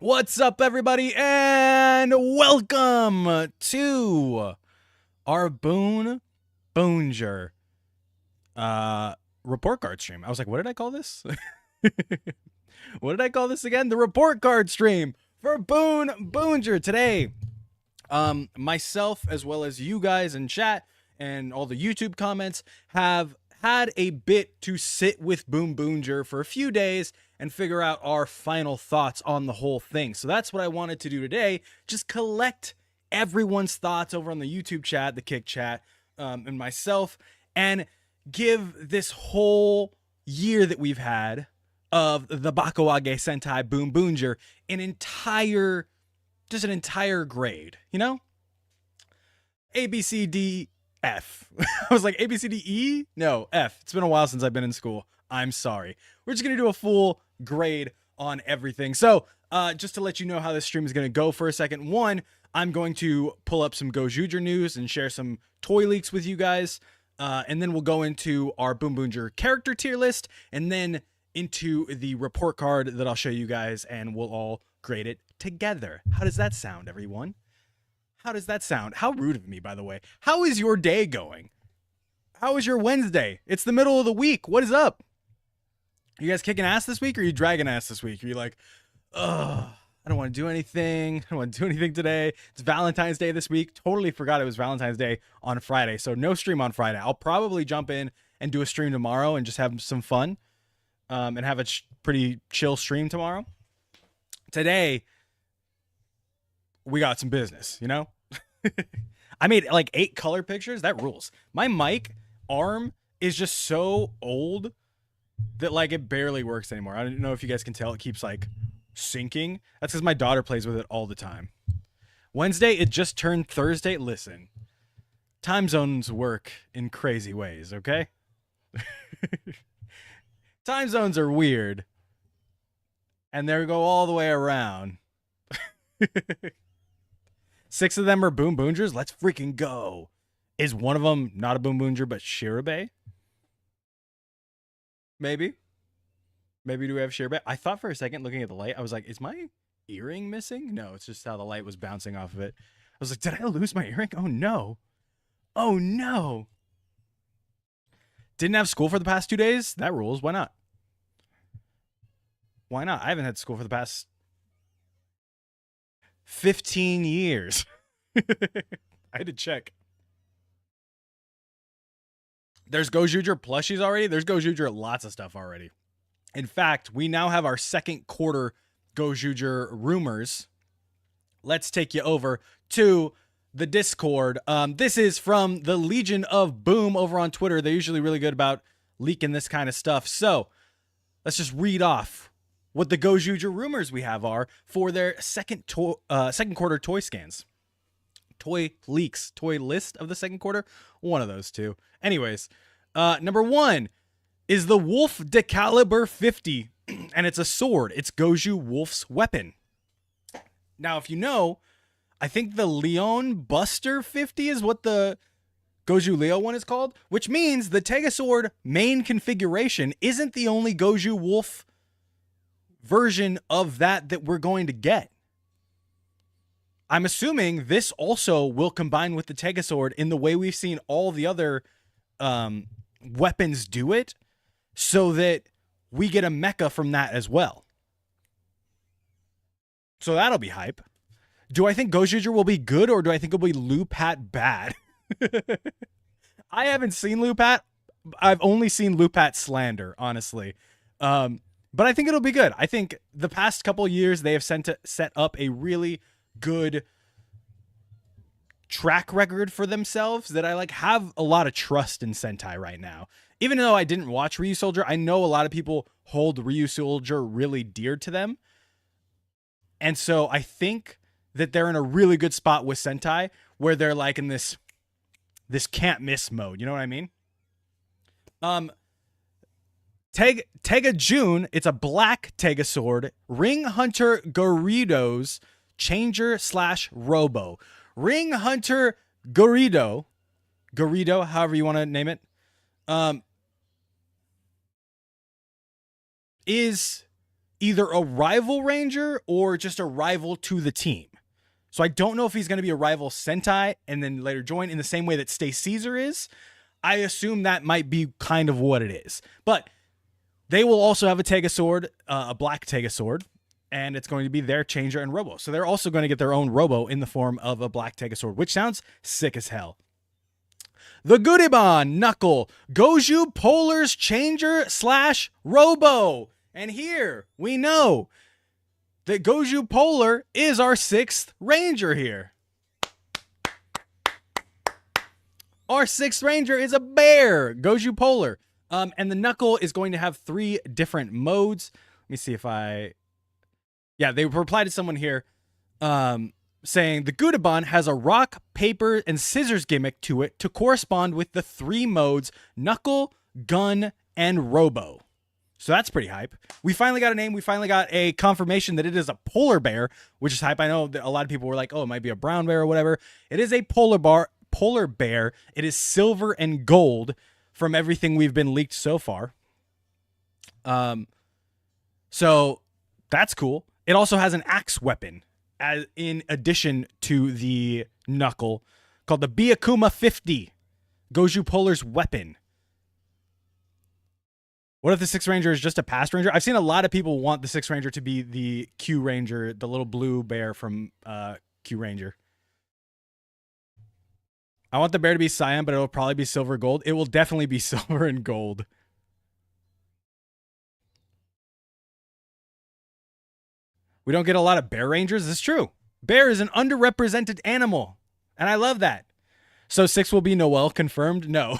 What's up, everybody, and welcome to our Boonboomger report card stream. I was like, what did I call this? What did I call this again? The report card stream for Boonboomger today. Myself, as well as you guys in chat and all the YouTube comments, have had a bit to sit with Boonboomger for a few days and figure out our final thoughts on the whole thing. So that's what I wanted to do today. Just collect everyone's thoughts over on the YouTube chat, the Kick chat, and myself, and give this whole year that we've had of the Bakuage Sentai Boonboomger an entire grade, you know? A, B, C, D, F. I was like, A, B, C, D, E? No, F. It's been a while since I've been in school. I'm sorry. We're just going to do a full grade on everything. So, just to let you know how this stream is going to go for a second. One, I'm going to pull up some Gojuger news and share some toy leaks with you guys. And then we'll go into our Boonboomger character tier list and then into the report card that I'll show you guys, and we'll all grade it together. How does that sound, everyone? How does that sound? How rude of me, by the way. How is your day going? How is your Wednesday? It's the middle of the week. What is up? You guys kicking ass this week, or are you dragging ass this week? Are you like, ugh, I don't want to do anything. I don't want to do anything today. It's Valentine's Day this week. Totally forgot it was Valentine's Day on Friday. So no stream on Friday. I'll probably jump in and do a stream tomorrow and just have some fun. And have a pretty chill stream tomorrow. Today, we got some business, you know? I made like 8 color pictures. That rules. My mic arm is just so old that like it barely works anymore. I don't know if you guys can tell. It keeps like syncing. That's because my daughter plays with it all the time. Wednesday, it just turned Thursday. Listen, time zones work in crazy ways, okay? Time zones are weird. And they go all the way around. 6 of them are Boonboomgers. Let's freaking go. Is one of them not a Boonboomger, but Shirabe? Maybe. Maybe do we have Shirabe? I thought for a second, looking at the light, I was like, is my earring missing? No, it's just how the light was bouncing off of it. I was like, did I lose my earring? Oh, no. Oh, no. Didn't have school for the past 2 days? That rules. Why not? Why not? I haven't had school for the past 15 years. I had to check. There's Gojuger plushies already. There's Gojuger lots of stuff already. In fact, we now have our second quarter Gojuger rumors. Let's take you over to the Discord. This is from the Legion of Boom over on Twitter. They're usually really good about leaking this kind of stuff. So let's just read off what the Gojuger rumors we have are for their second quarter toy scans. Toy leaks, toy list of the second quarter. One of those two. Anyways, number 1 is the Wolf Decaliber 50, and it's a sword. It's Goju Wolf's weapon. Now, if you know, I think the Leon Buster 50 is what the Goju Leo one is called, which means the Tegasword main configuration isn't the only Goju Wolf version of that we're going to get. I'm assuming this also will combine with the Tegasword in the way we've seen all the other weapons do it, so that we get a mecha from that as well. So that'll be hype. Do I think Gojuger will be good, or do I think it'll be Lupat bad? I haven't seen Lupat. I've only seen Lupat slander, honestly. But I think it'll be good. I think the past couple years they have set up a really good track record for themselves that I like have a lot of trust in Sentai right now. Even though I didn't watch Ryusoulger, I know a lot of people hold Ryusoulger really dear to them. And so I think that they're in a really good spot with Sentai where they're like in this can't miss mode. You know what I mean? Tega June, it's a black Tega sword. Ring Hunter Garrido's Changer / Robo. Ring Hunter Garrido, however you want to name it, is either a rival ranger or just a rival to the team. So I don't know if he's going to be a rival Sentai and then later join in the same way that Stay Caesar is. I assume that might be kind of what it is. But they will also have a Tegasword, a black Tegasword, and it's going to be their changer and Robo. So they're also going to get their own Robo in the form of a black Tegasword, which sounds sick as hell. The Guriban Knuckle, Goju Polar's changer / Robo. And here we know that Goju Polar is our 6th ranger here. Our 6th ranger is a bear, Goju Polar. And the Knuckle is going to have 3 different modes. Let me see if Yeah, they replied to someone here saying the Guriban has a rock, paper, and scissors gimmick to it to correspond with the 3 modes, Knuckle, Gun, and Robo. So that's pretty hype. We finally got a name. We finally got a confirmation that it is a polar bear, which is hype. I know that a lot of people were like, oh, it might be a brown bear or whatever. It is a polar bear. It is silver and gold from everything we've been leaked so far. So that's cool. It also has an axe weapon as in addition to the Knuckle called the Byakuya 50, Goju Polar's weapon. What if the 6th Ranger is just a past Ranger? I've seen a lot of people want the 6th Ranger to be the Q Ranger, the little blue bear from Q Ranger. I want the bear to be cyan, but it'll probably be silver gold. It will definitely be silver and gold. We don't get a lot of bear rangers. It's true. Bear is an underrepresented animal, and I love that. So 6 will be Noel, confirmed? No.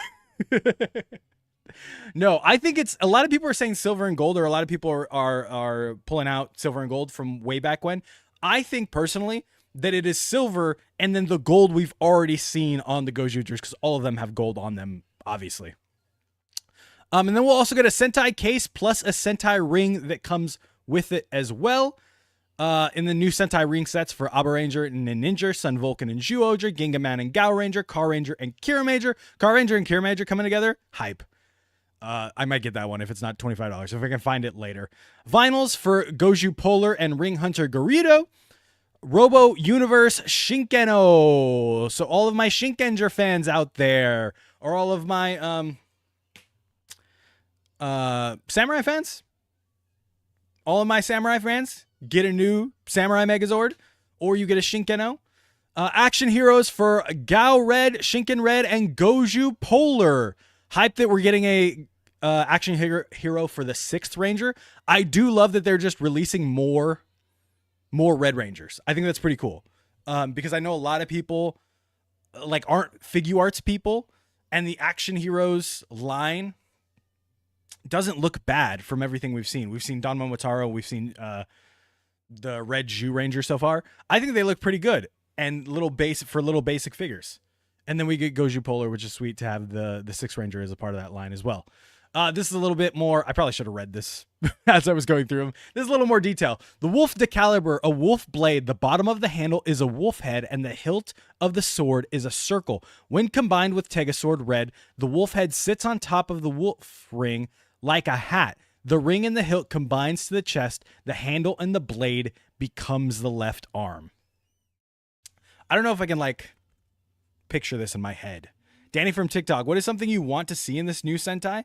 No, I think it's a lot of people are saying silver and gold, or a lot of people are pulling out silver and gold from way back when. I think personally that it is silver and then the gold we've already seen on the Gojuters, because all of them have gold on them, obviously. And then we'll also get a Sentai case plus a Sentai ring that comes with it as well. In the new Sentai ring sets for Aba Ranger and Ninja, Sun Vulcan and Zyuohger, Gingaman and Gao Ranger, Car Ranger and Kira Major. Car Ranger and Kira Major coming together. Hype. I might get that one if it's not $25, if I can find it later. Vinyls for Goju Polar and Ring Hunter Garrido. Robo Universe Shinkeno. So all of my Shinkenger fans out there, or all of my Samurai fans, all of my Samurai fans, get a new Samurai Megazord, or you get a Shinkeno. Action heroes for Gao Red, Shinken Red, and Goju Polar. Hype that we're getting a action hero for the 6th Ranger. I do love that they're just releasing more Red Rangers. I think that's pretty cool. Because I know a lot of people like aren't figure arts people, and the action heroes line doesn't look bad from everything we've seen. We've seen Don Momotaro, we've seen the Red Zhu Ranger so far. I think they look pretty good and little basic figures. And then we get Goju Polar, which is sweet to have the 6th Ranger as a part of that line as well. This is a little bit more. I probably should have read this as I was going through them. There's a little more detail. The Wolf Decaliber, a wolf blade. The bottom of the handle is a wolf head, and the hilt of the sword is a circle. When combined with Tegasword Red, the wolf head sits on top of the wolf ring like a hat. The ring and the hilt combines to the chest. The handle and the blade becomes the left arm. I don't know if I can picture this in my head. Danny from TikTok, what is something you want to see in this new Sentai?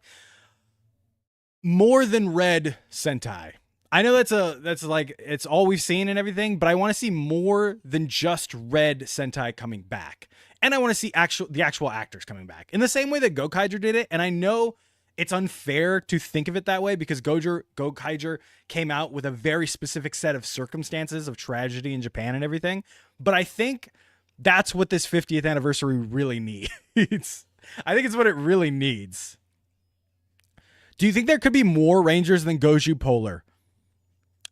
More than Red Sentai. I know that's like it's all we've seen and everything, but I want to see more than just Red Sentai coming back. And I want to see the actual actors coming back. In the same way that Gokaiger did it, and I know it's unfair to think of it that way because Gokaiger came out with a very specific set of circumstances of tragedy in Japan and everything, but I think that's what this 50th anniversary really needs. I think it's what it really needs. Do you think there could be more Rangers than Goju Polar?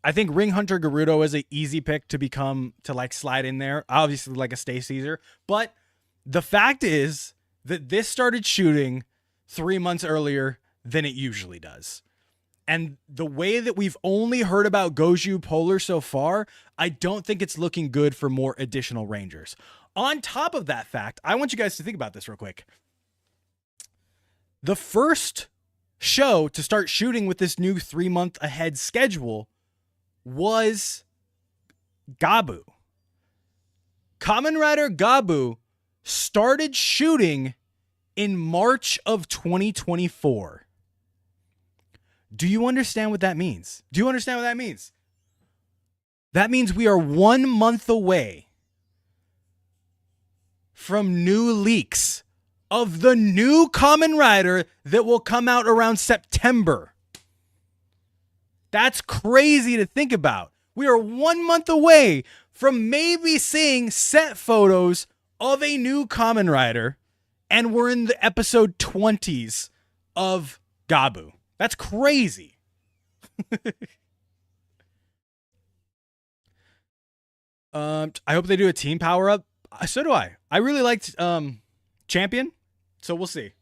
I think Ring Hunter Garudo is an easy pick to slide in there. Obviously like a Stay Caesar. But the fact is that this started shooting 3 months earlier than it usually does. And the way that we've only heard about Goju Polar so far, I don't think it's looking good for more additional Rangers. On top of that fact, I want you guys to think about this real quick. The first show to start shooting with this new 3 month ahead schedule was Gabu. Kamen Rider Gabu started shooting in March of 2024. Do you understand what that means? Do you understand what that means? That means we are 1 month away from new leaks of the new Kamen Rider that will come out around September. That's crazy to think about. We are 1 month away from maybe seeing set photos of a new Kamen Rider, and we're in the episode 20s of Gabu. That's crazy. I hope they do a team power up. So do I. I really liked Champion, so we'll see.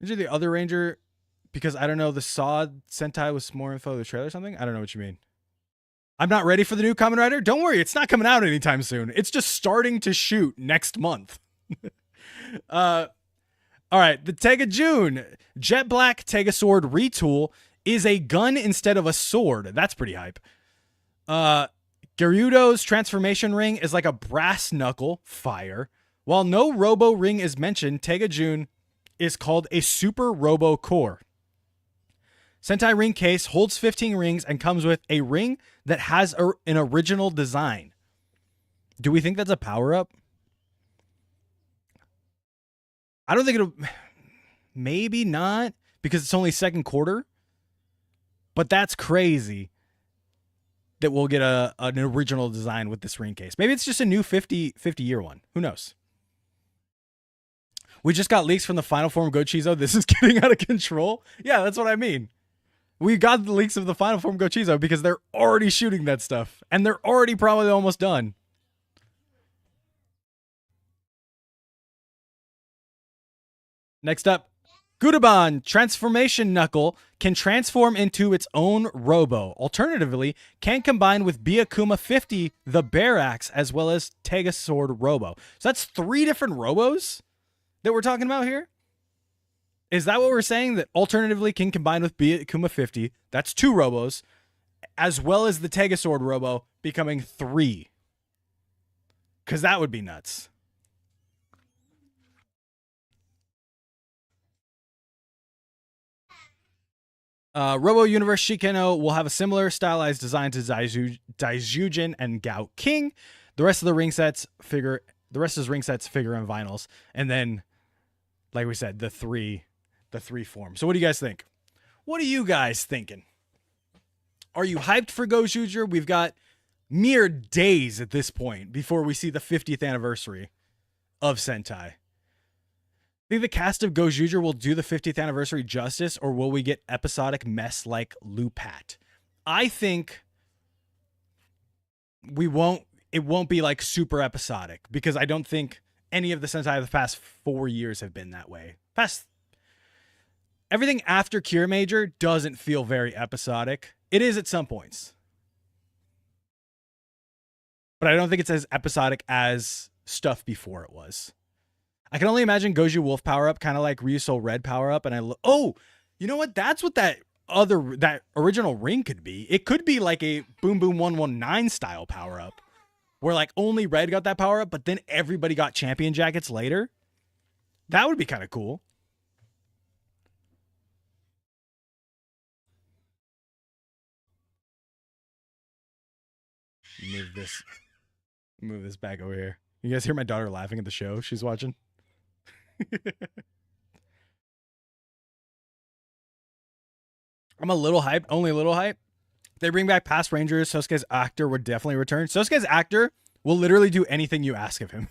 Is it the other Ranger? Because I don't know, the Saw Sentai was more info of the trailer or something? I don't know what you mean. I'm not ready for the new Kamen Rider? Don't worry, it's not coming out anytime soon. It's just starting to shoot next month. All right, the Tega June. Jet Black Tega Sword Retool is a gun instead of a sword. That's pretty hype. Gerudo's transformation ring is like a brass knuckle, fire. While no Robo ring is mentioned, Tega June is called a Super Robo Core. Sentai ring case holds 15 rings and comes with a ring that has an original design. Do we think that's a power-up? I don't think it'll... Maybe not, because it's only second quarter. But that's crazy that we'll get an original design with this ring case. Maybe it's just a new 50-year one. Who knows? We just got leaks from the final form Gochizo. This is getting out of control. Yeah, that's what I mean. We got the leaks of the final form Gochizo because they're already shooting that stuff. And they're already probably almost done. Next up, Gudaban Transformation Knuckle can transform into its own Robo. Alternatively, can combine with Byakuma 50, the Bear Axe, as well as Tega Sword Robo. So that's 3 different Robos that we're talking about here? Is that what we're saying? That alternatively can combine with Byakuma 50. That's 2 Robos. As well as the Tega Sword Robo becoming 3. Because that would be nuts. Robo Universe Shikeno will have a similar stylized design to Daijujin and Gao King. The rest of the ring sets figure in vinyls. And then, like we said, the three form. So what do you guys think? What are you guys thinking? Are you hyped for Gojuger? We've got mere days at this point before we see the 50th anniversary of Sentai. Think the cast of Gojuger will do the 50th anniversary justice, or will we get episodic mess like Lupat? I think we won't. It won't be like super episodic, because I don't think any of the Sentai of the past 4 years have been that way. Everything after Cure Major doesn't feel very episodic. It is at some points, but I don't think it's as episodic as stuff before it was. I can only imagine Goju Wolf power up, kind of like Ryusou Red power up, and oh, you know what? That's what that original ring could be. It could be like a Boom Boom 119 style power up, where like only Red got that power up, but then everybody got champion jackets later. That would be kind of cool. Move this back over here. You guys hear my daughter laughing at the show she's watching? I'm a little hyped, only a little hyped. They bring back past Rangers. Sosuke's actor would definitely return. Sosuke's actor will literally do anything you ask of him.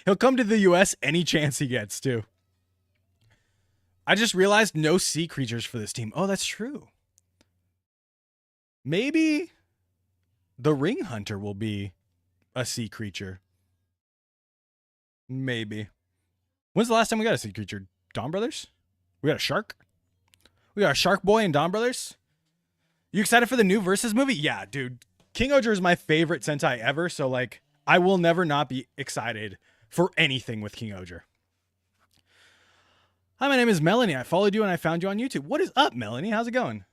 He'll come to the US any chance he gets, too. I just realized no sea creatures for this team. Oh, that's true. Maybe the Ring Hunter will be a sea creature. Maybe. When's the last time we got a sea creature? Dawn Brothers? We got a shark? We got a Shark Boy and Dawn Brothers? You excited for the new Versus movie? Yeah, dude. King Oger is my favorite Sentai ever, so like I will never not be excited for anything with King Oger. Hi, my name is Melanie. I followed you and I found you on YouTube. What is up, Melanie? How's it going?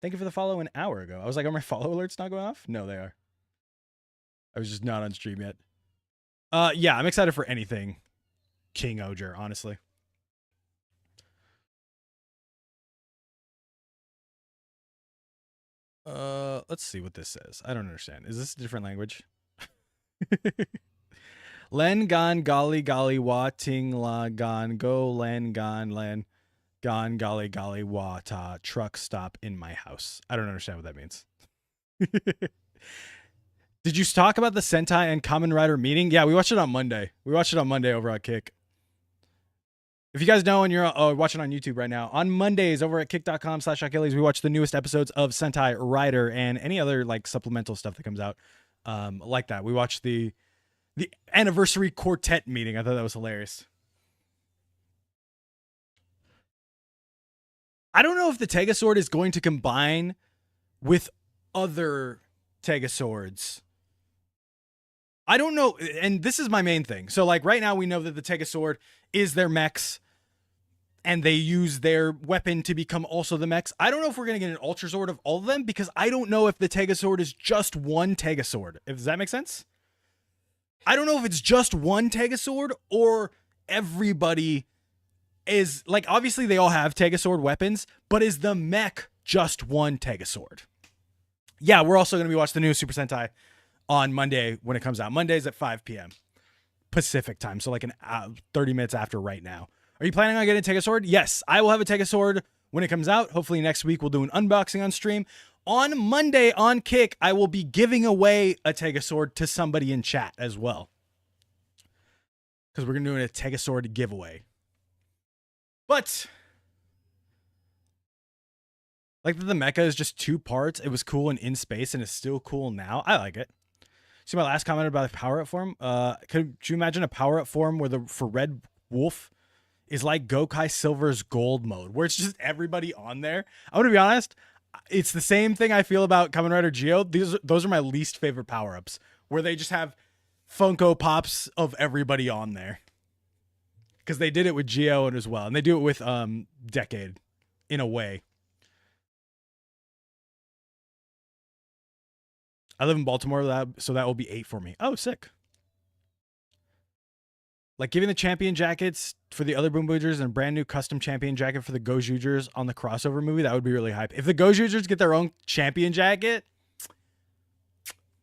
Thank you for the follow an hour ago. I was like, are my follow alerts not going off? No, they are. I was just not on stream yet. Yeah, I'm excited for anything King Oger, honestly. Let's see what this says. I don't understand. Is this a different language? Len gan golly golly wa ting la gan go len gan golly golly wa ta truck stop in my house. I don't understand what that means. Did you talk about the Sentai and Kamen Rider meeting? Yeah, we watched it on Monday. We watched it on Monday over at Kick. If you guys know and you're watching on YouTube right now, on Mondays over at kick.com/Achilles, we watch the newest episodes of Sentai Rider and any other like supplemental stuff that comes out like that. We watched the anniversary quartet meeting. I thought that was hilarious. I don't know if the Tegasword is going to combine with other Tegaswords. I don't know, and this is my main thing. So like right now we know that the Tegasword is their mechs, and they use their weapon to become also the mechs. I don't know if we're going to get an Ultra Sword of all of them, because I don't know if the Tegasword is just one Tegasword. Does that make sense? I don't know if it's just one Tegasword or everybody is, like, obviously they all have Tegasword weapons, but is the mech just one Tegasword? Yeah, we're also going to be watching the new Super Sentai on Monday when it comes out. Mondays at 5 p.m. Pacific time, so like 30 minutes after right now. Are you planning on getting a Tegasword? Yes, I will have a Tegasword when it comes out. Hopefully next week we'll do an unboxing on stream. On Monday on Kick, I will be giving away a Tegasword to somebody in chat as well, because we're going to do a Tegasword giveaway. But like the mecha is just 2 parts. It was cool and in space, and it's still cool now. I like it. See my last comment about the power-up form? Could you imagine a power-up form where for Red Wolf is like Gokai Silver's gold mode, where it's just everybody on there? I'm going to be honest. It's the same thing I feel about Kamen Rider Geo. Those are my least favorite power-ups, where they just have Funko Pops of everybody on there. Because they did it with Geo and as well. And they do it with Decade in a way. I live in Baltimore, so that will be 8 for me. Oh, sick. Like giving the champion jackets for the other Boonboomgers and a brand new custom champion jacket for the Gojoojers on the crossover movie, that would be really hype. If the Gojoojers get their own champion jacket,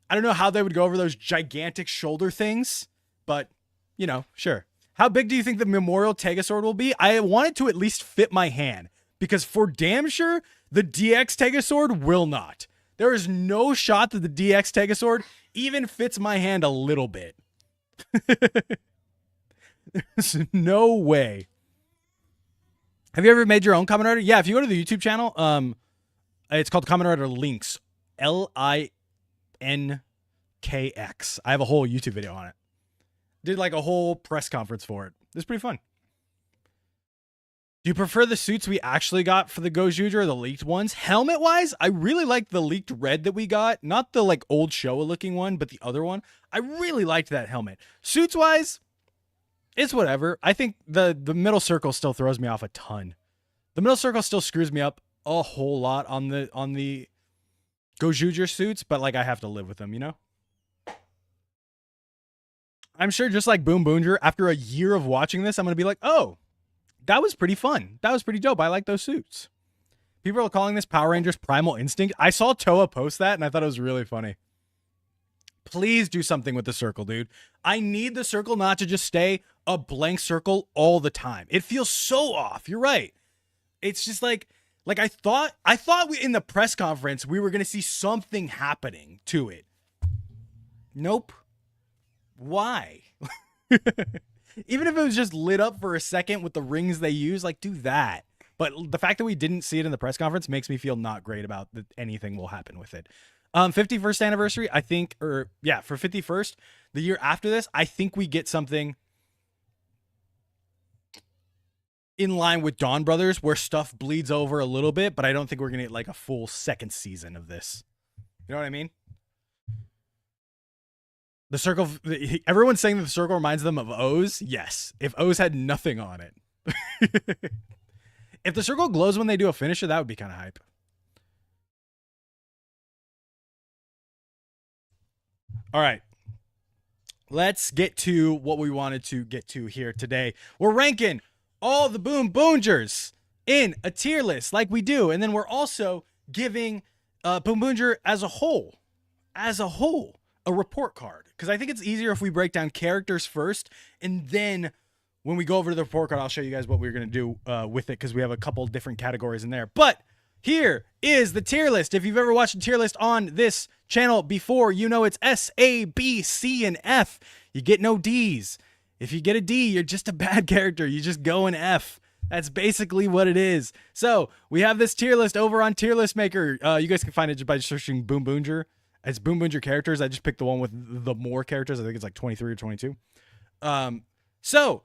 I don't know how they would go over those gigantic shoulder things, but, you know, sure. How big do you think the Memorial Tegasword will be? I want it to at least fit my hand, because for damn sure, the DX Tegasword will not. There is no shot that the DX Tegasword even fits my hand a little bit. There's no way. Have you ever made your own Kamen Rider? Yeah, if you go to the YouTube channel, it's called Kamen Rider Links. Linkx. I have a whole YouTube video on it. Did like a whole press conference for it. It's pretty fun. Do you prefer the suits we actually got for the Gojooger or the leaked ones? Helmet-wise, I really liked the leaked red that we got. Not the like old Showa-looking one, but the other one. I really liked that helmet. Suits-wise, it's whatever. I think the middle circle still throws me off a ton. The middle circle still screws me up a whole lot on the Gojooger suits, but like I have to live with them, you know? I'm sure just like Boonboomger, after a year of watching this, I'm going to be like, oh, that was pretty fun. That was pretty dope. I like those suits. People are calling this Power Rangers Primal Instinct. I saw Toa post that, and I thought it was really funny. Please do something with the circle, dude. I need the circle not to just stay a blank circle all the time. It feels so off. You're right. It's just like I thought in the press conference we were going to see something happening to it. Nope. Why? Even if it was just lit up for a second with the rings they use, like, do that. But the fact that we didn't see it in the press conference makes me feel not great about that anything will happen with it. 51st anniversary, I think, or yeah, for 51st, the year after this, I think we get something in line with Dawn Brothers where stuff bleeds over a little bit, but I don't think we're going to get like a full second season of this. You know what I mean? The circle, everyone's saying that the circle reminds them of O's. Yes. If O's had nothing on it. If the circle glows when they do a finisher, that would be kind of hype. All right. Let's get to what we wanted to get to here today. We're ranking all the Boonboomgers in a tier list like we do. And then we're also giving Boonboomger as a whole, a report card. Because I think it's easier if we break down characters first. And then when we go over to the report card, I'll show you guys what we're going to do with it. Because we have a couple different categories in there. But here is the tier list. If you've ever watched a tier list on this channel before, you know it's S, A, B, C, and F. You get no D's. If you get a D, you're just a bad character. You just go in F. That's basically what it is. So we have this tier list over on Tier List Maker. You guys can find it by searching Boonboomger. It's Boonboomger characters. I just picked the one with the more characters. I think it's like 23 or 22. So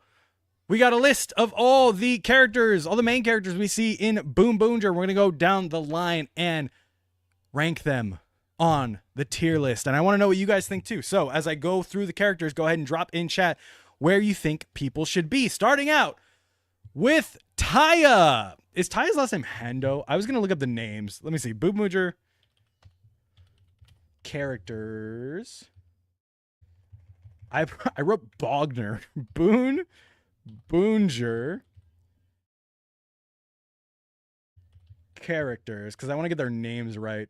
we got a list of all the characters, all the main characters we see in Boonboomger. We're going to go down the line and rank them on the tier list. And I want to know what you guys think too. So as I go through the characters, go ahead and drop in chat where you think people should be. Starting out with Taya. Is Taya's last name Hando? I was going to look up the names. Let me see. Boonboomger characters. I wrote Bogner. Boonboomger characters because I want to get their names right.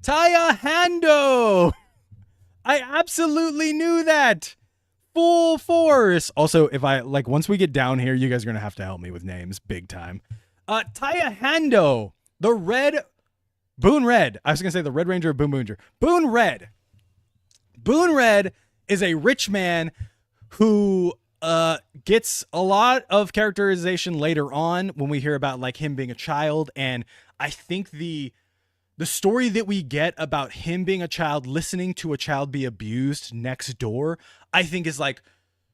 Taya Hando. I absolutely knew that. Full force. Also, if I like once we get down here, you guys are gonna have to help me with names big time. Taya Hando, the red Boon Red. I was gonna say the Red Ranger of Boonboomger. Boon Red. Boon Red is a rich man who gets a lot of characterization later on when we hear about like him being a child, and I think the story that we get about him being a child, listening to a child be abused next door, I think is like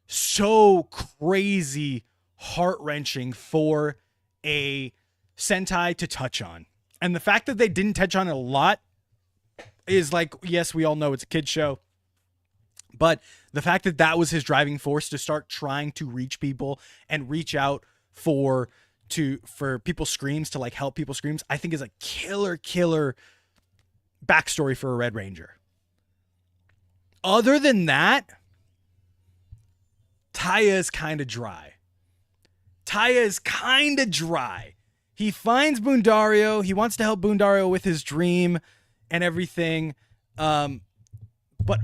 so crazy heart-wrenching for a Sentai to touch on. And the fact that they didn't touch on it a lot is like, yes, we all know it's a kid's show, but the fact that that was his driving force to start trying to reach people and reach out for people's screams, to like help people's screams, I think is a killer backstory for a Red Ranger. Other than that, Taya is kind of dry. He finds Boondario. He wants to help Boondario with his dream and everything. But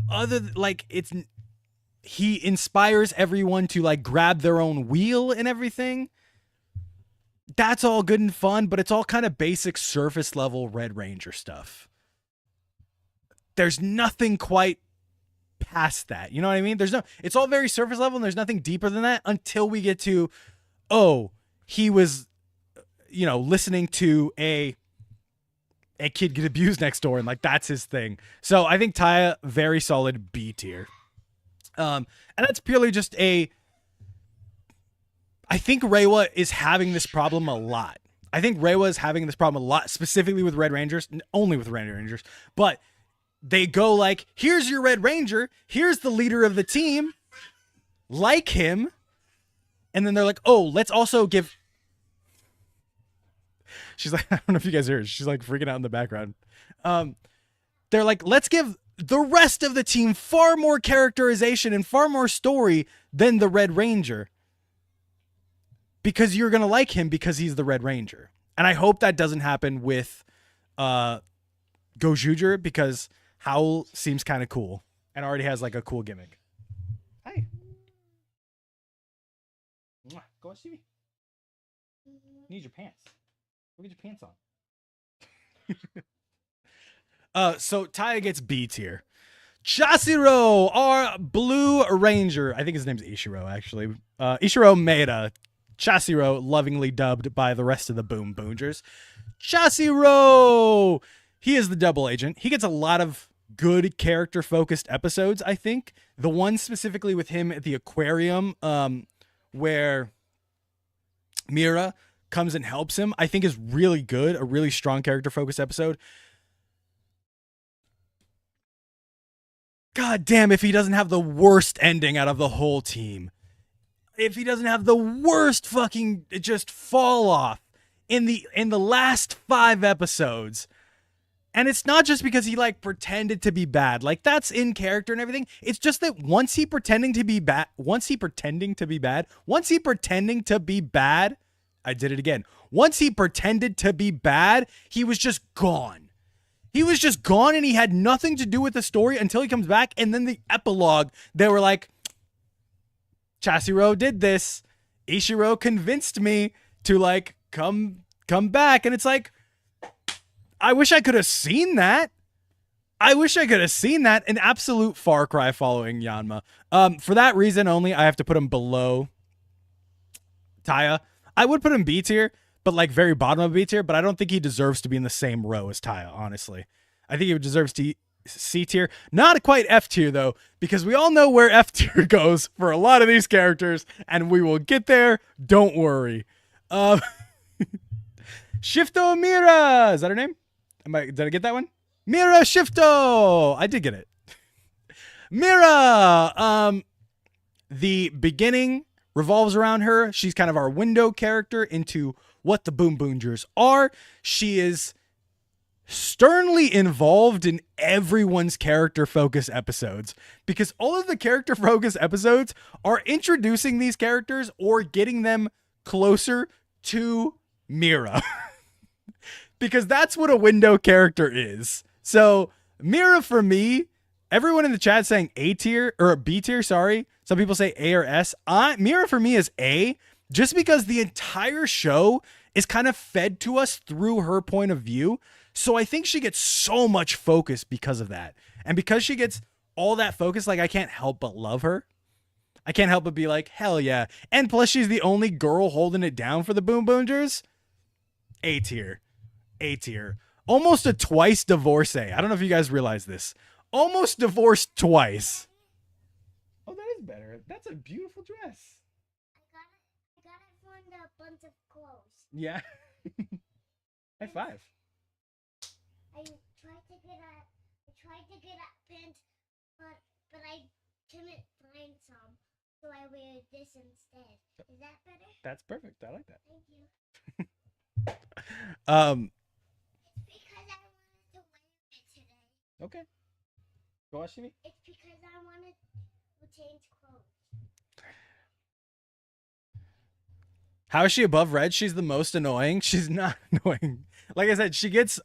he inspires everyone to like grab their own wheel and everything. That's all good and fun, but it's all kind of basic surface level Red Ranger stuff. There's nothing quite past that. You know what I mean? It's all very surface level and there's nothing deeper than that until we get to, he was, listening to a kid get abused next door and like, that's his thing. So I think Taya, very solid B tier. And that's purely just I think Reiwa is having this problem a lot. Specifically with Red Rangers, only with Red Rangers. But they go like, here's your Red Ranger. Here's the leader of the team. Like him. And then they're like, let's also give... She's like, I don't know if you guys heard. She's like freaking out in the background. They're like, let's give the rest of the team far more characterization and far more story than the Red Ranger. Because you're going to like him because he's the Red Ranger. And I hope that doesn't happen with Gojuger, because Howl seems kind of cool and already has like a cool gimmick. Hi. Go and see me. Need your pants. Go get your pants on. So Taya gets B tier. Chasiro, our Blue Ranger. I think his name's Ishiro, actually. Ishiro Maeda. Chasiro, lovingly dubbed by the rest of the Boonboomgers. Chasiro! He is the double agent. He gets a lot of good character-focused episodes, I think. The one specifically with him at the aquarium, where Mira comes and helps him, I think is really good. A really strong character-focused episode. God damn, if he doesn't have the worst ending out of the whole team. If he doesn't have the worst fucking just fall off in the last 5 episodes, And it's not just because he like pretended to be bad. Like that's in character and everything. It's just that once he pretending to be bad, I did it again. Once he pretended to be bad, he was just gone. He was just gone and he had nothing to do with the story until he comes back. And then the epilogue, they were like, Chasiro did this. Ishiro convinced me to like come back. And it's like, I wish I could have seen that. An absolute far cry following Yanma. For that reason only, I have to put him below Taya. I would put him B tier, but like very bottom of B tier, but I don't think he deserves to be in the same row as Taya, honestly. I think he deserves to C tier. Not quite F tier, though, because we all know where F tier goes for a lot of these characters, and we will get there. Don't worry. Shifto Mira! Is that her name? Did I get that one? Mira Shifto! I did get it. Mira! The beginning revolves around her. She's kind of our window character into what the Boonboomgers are. She is sternly involved in everyone's character focus episodes because all of the character focus episodes are introducing these characters or getting them closer to Mira. Because that's what a window character is. So Mira for me, everyone in the chat saying A tier or B tier, sorry. Some people say A or S. Mira for me is A, just because the entire show is kind of fed to us through her point of view. So I think she gets so much focus because of that. And because she gets all that focus, like I can't help but love her. I can't help but be like, hell yeah. And plus she's the only girl holding it down for the Boonboomgers. A tier. A tier. Almost a twice divorcee. I don't know if you guys realize this. Almost divorced twice. Oh, that is better. That's a beautiful dress. I got it from a bunch of clothes. Yeah. High five. I tried to get a pants, but I couldn't find some, so I wear this instead. Is that better? That's perfect. I like that. Thank you. It's because I wanted to wear it today. Okay. Go on, Shimi. It's because I wanted to change clothes. How is she above Red? She's the most annoying. She's not annoying. Like I said, she gets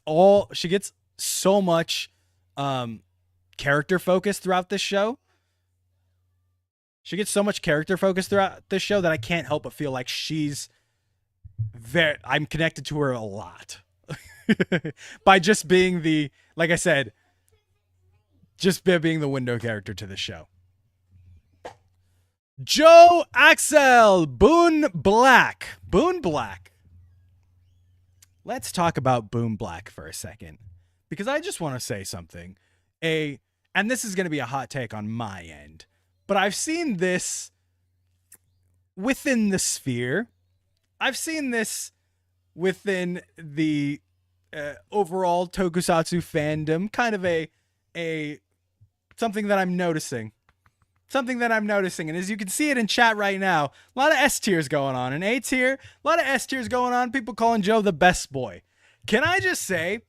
so much character focus throughout this show. She gets so much character focus throughout this show that I can't help but feel like I'm connected to her a lot. By just being like I said, just being the window character to the show. Joe Axel, Boon Black. Let's talk about Boon Black for a second, because I just want to say something. And this is going to be a hot take on my end, but I've seen this within the sphere. I've seen this within the overall tokusatsu fandom, kind of something that I'm noticing. And as you can see it in chat right now, a lot of S tiers going on. An A tier, a lot of S tiers going on. People calling Joe the best boy. Can I just say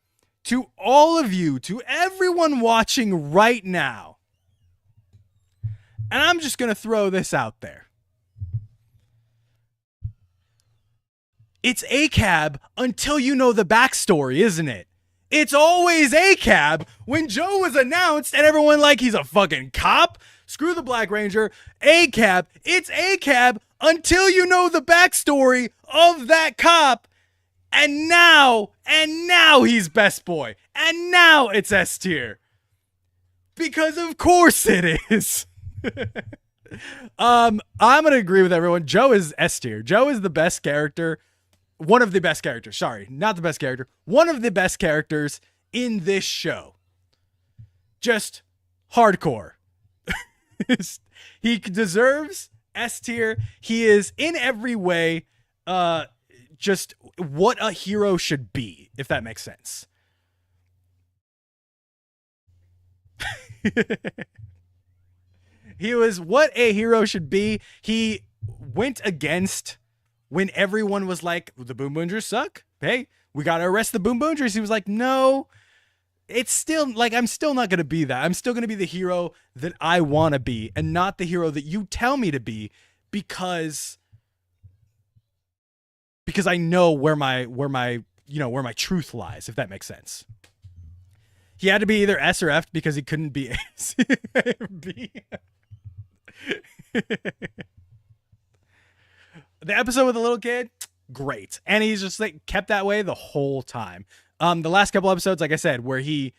to all of you, to everyone watching right now, and I'm just going to throw this out there. It's ACAB until you know the backstory, isn't it? It's always ACAB. When Joe was announced and everyone like he's a fucking cop, screw the Black Ranger, ACAB. It's ACAB until you know the backstory of that cop. And now he's best boy. And now it's S tier. Because of course it is. I'm going to agree with everyone. Joe is S tier. Joe is the best character. One of the best characters. Sorry, not the best character. One of the best characters in this show. Just hardcore. He deserves S tier. He is in every way just what a hero should be, if that makes sense. He was what a hero should be. He went against when everyone was like, the Boonboomgers suck. Hey, we got to arrest the Boonboomgers. He was like, no, it's still like I'm still not gonna be that. I'm still gonna be the hero that I want to be, and not the hero that you tell me to be, because I know where my where my truth lies, if that makes sense. He had to be either S or F because he couldn't be B. The episode with the little kid, great, and he's just like kept that way the whole time. The last couple episodes, like I said, where he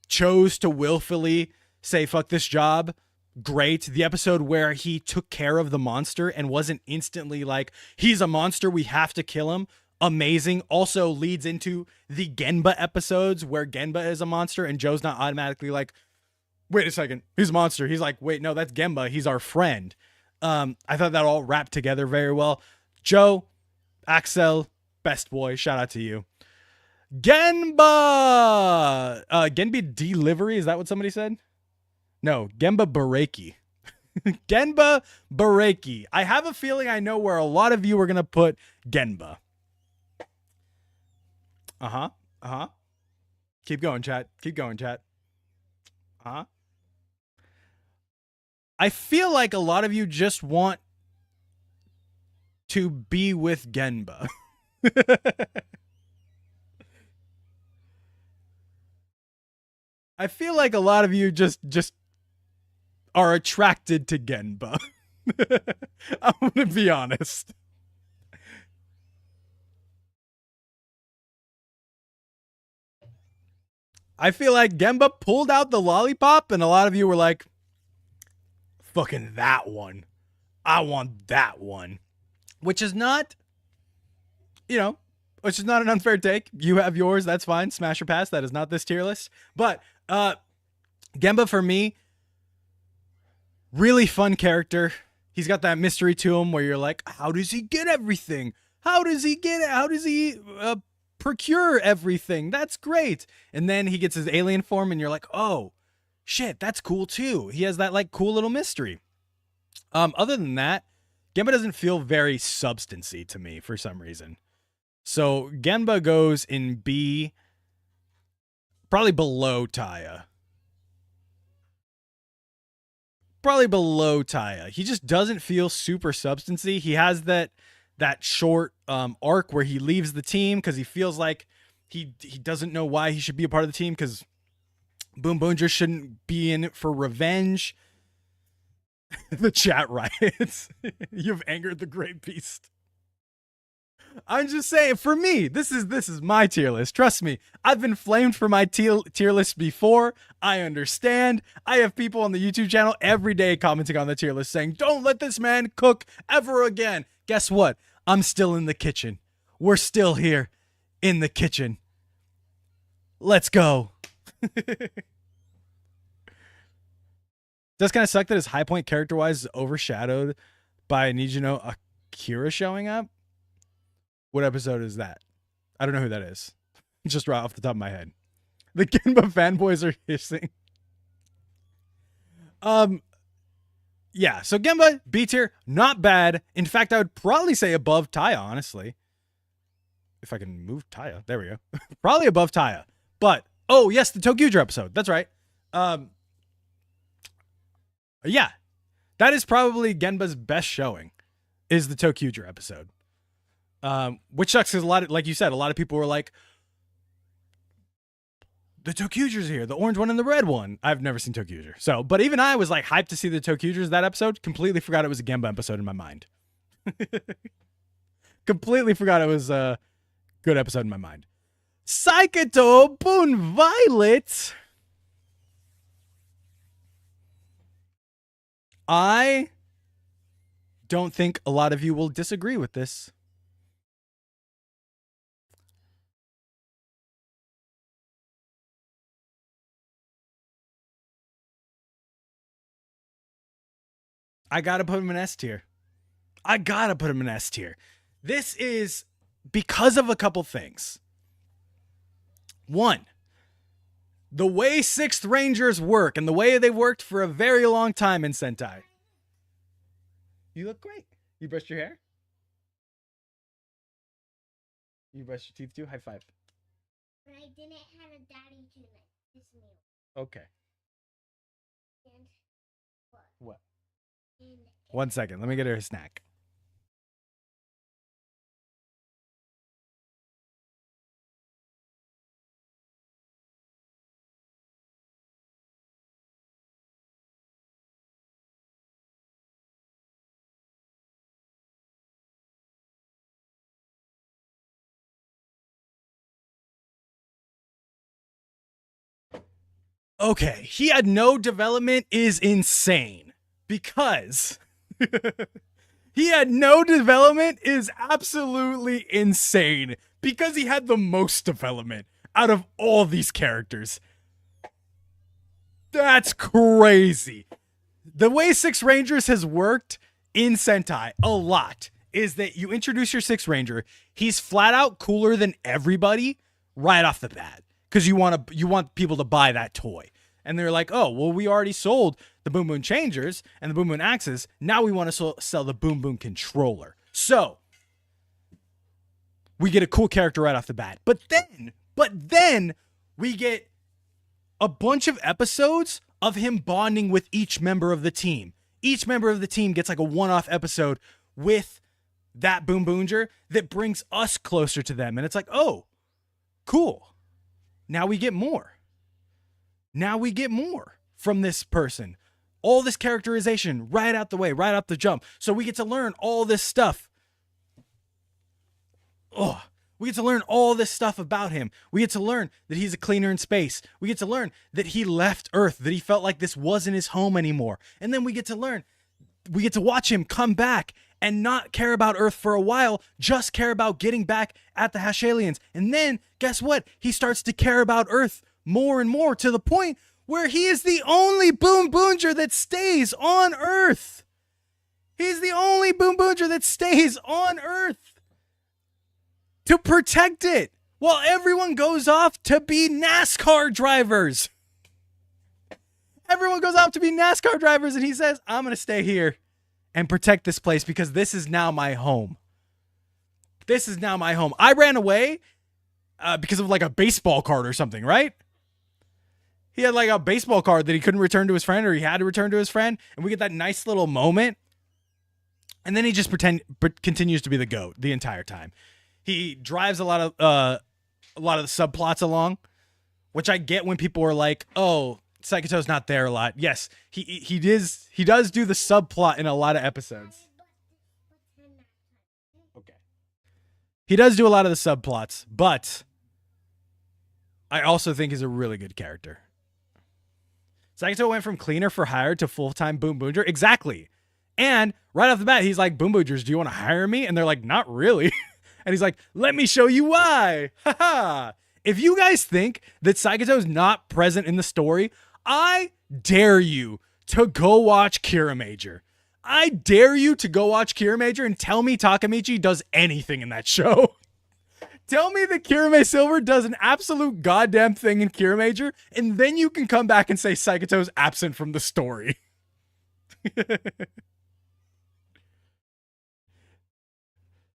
chose to willfully say fuck this job, great. The episode where he took care of the monster and wasn't instantly like, he's a monster, we have to kill him, amazing. Also leads into the Genba episodes where Genba is a monster and Joe's not automatically like, wait a second, he's a monster. He's like, wait, no, that's Genba, he's our friend. I thought that all wrapped together very well. Joe, Axel, best boy, shout out to you. Genba! Genba delivery, is that what somebody said? No, Genba Bareki. Genba Bareki. I have a feeling I know where a lot of you are going to put Genba. Uh-huh. Uh-huh. Keep going, chat. Keep going, chat. Uh-huh. I feel like a lot of you just want to be with Genba. I feel like a lot of you just are attracted to Genba. I'm gonna be honest. I feel like Genba pulled out the lollipop and a lot of you were like, fucking that one. I want that one. Which is not, which is not an unfair take. You have yours, that's fine. Smash or pass, that is not this tier list. But Genba for me, really fun character. He's got that mystery to him where you're like, how does he get everything? How does he get it? How does he procure everything? That's great. And then he gets his alien form and you're like, oh, shit, that's cool too. He has that like cool little mystery. Other than that, Genba doesn't feel very substancy to me for some reason. So Genba goes in B, probably below Taya. Probably below Taya. He just doesn't feel super substancy. He has that short arc where he leaves the team because he feels like he doesn't know why he should be a part of the team because Boonboomger shouldn't be in it for revenge. The chat riots. You've angered the great beast. I'm just saying, for me, this is my tier list. Trust me, I've been flamed for my tier list before. I understand. I have people on the YouTube channel every day commenting on the tier list saying, don't let this man cook ever again. Guess what? I'm still in the kitchen. We're still here in the kitchen. Let's go. Does kind of suck that his high point character-wise is overshadowed by Nijino Akira showing up. What episode is that? I don't know who that is. Just right off the top of my head. The Genba fanboys are hissing. Yeah, so Genba, B tier, not bad. In fact, I would probably say above Taya, honestly. If I can move Taya. There we go. Probably above Taya. But, oh, yes, the ToQger episode. That's right. Yeah, that is probably Genba's best showing, is the ToQger episode. Which sucks because like you said, a lot of people were like, the ToQgers here, the orange one and the red one. I've never seen ToQger. So, but even I was like hyped to see the ToQgers that episode. Completely forgot it was a Genba episode in my mind. Completely forgot it was a good episode in my mind. Saikato Boon Violet. I don't think a lot of you will disagree with this. I gotta put him in S tier. I gotta put him in S tier. This is because of a couple things. One, the way 6th Rangers work and the way they've worked for a very long time in Sentai. You look great. You brushed your hair? You brushed your teeth too? High five. But I didn't have a daddy tonight. this meal. Okay. And what? What? And 1 second. Let me get her a snack. Okay, he had no development is insane because he had no development is absolutely insane because he had the most development out of all these characters. That's crazy. The way Six Rangers has worked in Sentai a lot is that you introduce your Six Ranger, he's flat out cooler than everybody right off the bat because you want people to buy that toy. And they're like, oh, well, we already sold the Boom Boom Changers and the Boom Boom Axes. Now we want to sell the Boom Boom Controller. So we get a cool character right off the bat. But then we get a bunch of episodes of him bonding with each member of the team. Each member of the team gets like a one-off episode with that Boonboomger that brings us closer to them. And it's like, oh, cool. Now we get more. Now we get more from this person. All this characterization right out the way, right out the jump. So we get to learn all this stuff. Oh, we get to learn all this stuff about him. We get to learn that he's a cleaner in space. We get to learn that he left Earth, that he felt like this wasn't his home anymore. And then we get to watch him come back and not care about Earth for a while, just care about getting back at the Hashalians. And then, guess what? He starts to care about Earth more and more to the point where he is the only Boonboomger that stays on Earth. He's the only Boonboomger that stays on Earth to protect it while everyone goes off to be NASCAR drivers. Everyone goes off to be NASCAR drivers, and he says, I'm going to stay here and protect this place because this is now my home. This is now my home. I ran away because of like a baseball card or something, right? He had like a baseball card that he couldn't return to his friend, or he had to return to his friend, and we get that nice little moment. And then he just continues to be the GOAT the entire time. He drives a lot of the subplots along, which I get when people are like, "Oh, Psychoto's not there a lot." Yes, he does do the subplot in a lot of episodes. Okay, he does do a lot of the subplots, but I also think he's a really good character. Psychoto went from cleaner for hire to full-time Boonboomger. Exactly. And right off the bat, he's like, Boonboomgers, do you want to hire me? And they're like, not really. And he's like, let me show you why. Haha. If you guys think that Psychoto's not present in the story, I dare you to go watch Kira Major. I dare you to go watch Kira Major and tell me Takamichi does anything in that show. Tell me that Kirame Silver does an absolute goddamn thing in Kira Major, and then you can come back and say Psychoto's absent from the story.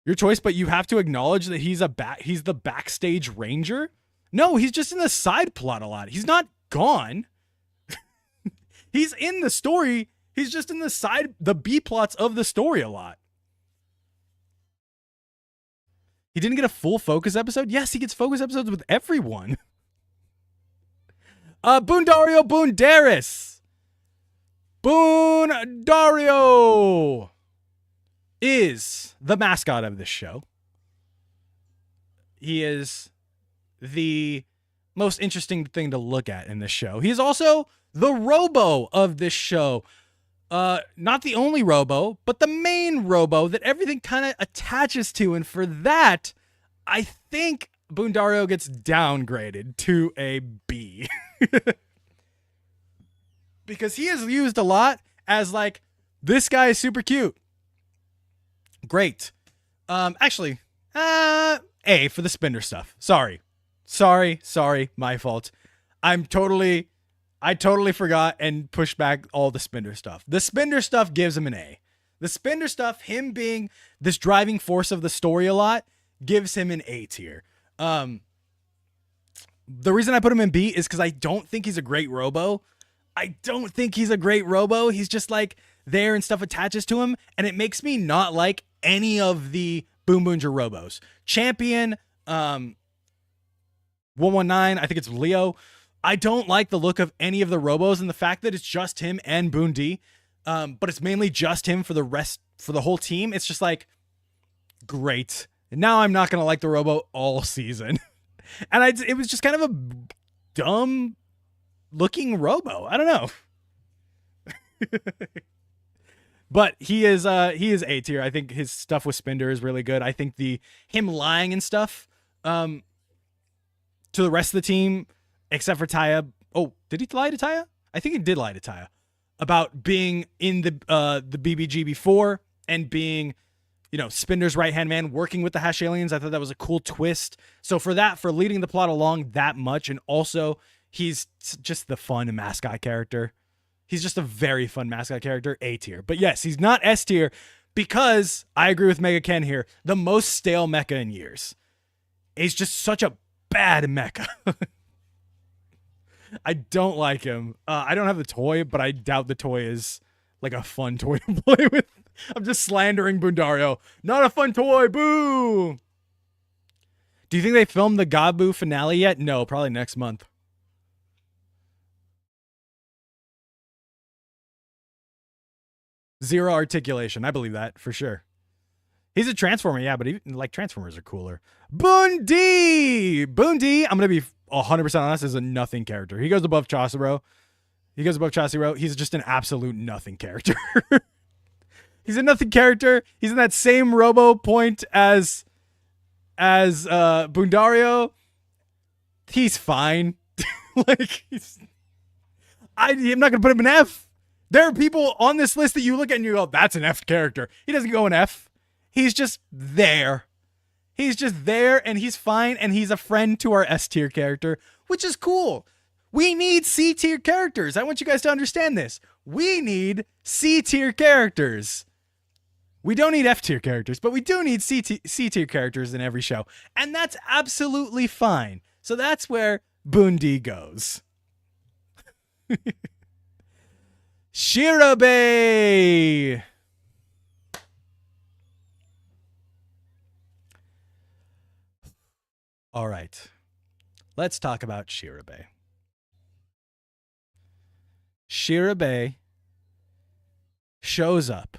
Your choice, but you have to acknowledge that he's the backstage ranger. No, he's just in the side plot a lot. He's not gone. He's in the story. He's just in the B plots of the story a lot. He didn't get a full focus episode? Yes, he gets focus episodes with everyone. Boondario Boondaris. Boondario is the mascot of this show. He is the most interesting thing to look at in this show. He is also the Robo of this show. Not the only Robo, but the main Robo that everything kind of attaches to. And for that, I think Boondario gets downgraded to a B. Because he is used a lot as like, this guy is super cute. Great. Actually, A for the Spinner stuff. Sorry, my fault. I totally forgot and pushed back all the Spinner stuff. The Spinner stuff gives him an A. The Spinner stuff, him being this driving force of the story a lot, gives him an A tier. The reason I put him in B is because I don't think he's a great robo. I don't think he's a great robo. He's just like there and stuff attaches to him, and it makes me not like any of the Boonboomger robos. Champion, 119, I think it's Leo. I don't like the look of any of the robos, and the fact that it's just him and Boon D, but it's mainly just him for the whole team. It's just like, great. And now I'm not gonna like the robo all season. And it was just kind of a dumb looking robo. I don't know. But he is A tier. I think his stuff with Spinder is really good. I think him lying and stuff to the rest of the team, except for Taya. Oh, did he lie to Taya? I think he did lie to Taya about being in the BBG before and being, you know, Spinder's right-hand man, working with the Hash Aliens. I thought that was a cool twist. So for leading the plot along that much, and also he's just the fun mascot character. He's just a very fun mascot character, A tier. But yes, he's not S tier because I agree with Mega Ken here. The most stale mecha in years. He's just such a bad mecha. I don't like him. I don't have the toy, but I doubt the toy is like a fun toy to play with. I'm just slandering Boondario. Not a fun toy, boo! Do you think they filmed the Gabu finale yet? No, probably next month. Zero articulation. I believe that for sure. He's a Transformer, yeah, but even like Transformers are cooler. Boon D! Boon D, I'm going to be 100% honest, is a nothing character. He goes above Chasiro. He's just an absolute nothing character. He's a nothing character. He's in that same robo point as Boondario. He's fine. I'm not going to put him in F. There are people on this list that you look at and you go, that's an F character. He doesn't go in F. He's just there. He's just there and he's fine and he's a friend to our S tier character, which is cool. We need C tier characters. I want you guys to understand this. We need C tier characters. We don't need F tier characters, but we do need C tier characters in every show. And that's absolutely fine. So that's where Boon D goes. Shirabe! All right. Let's talk about Shirabe. Shirabe shows up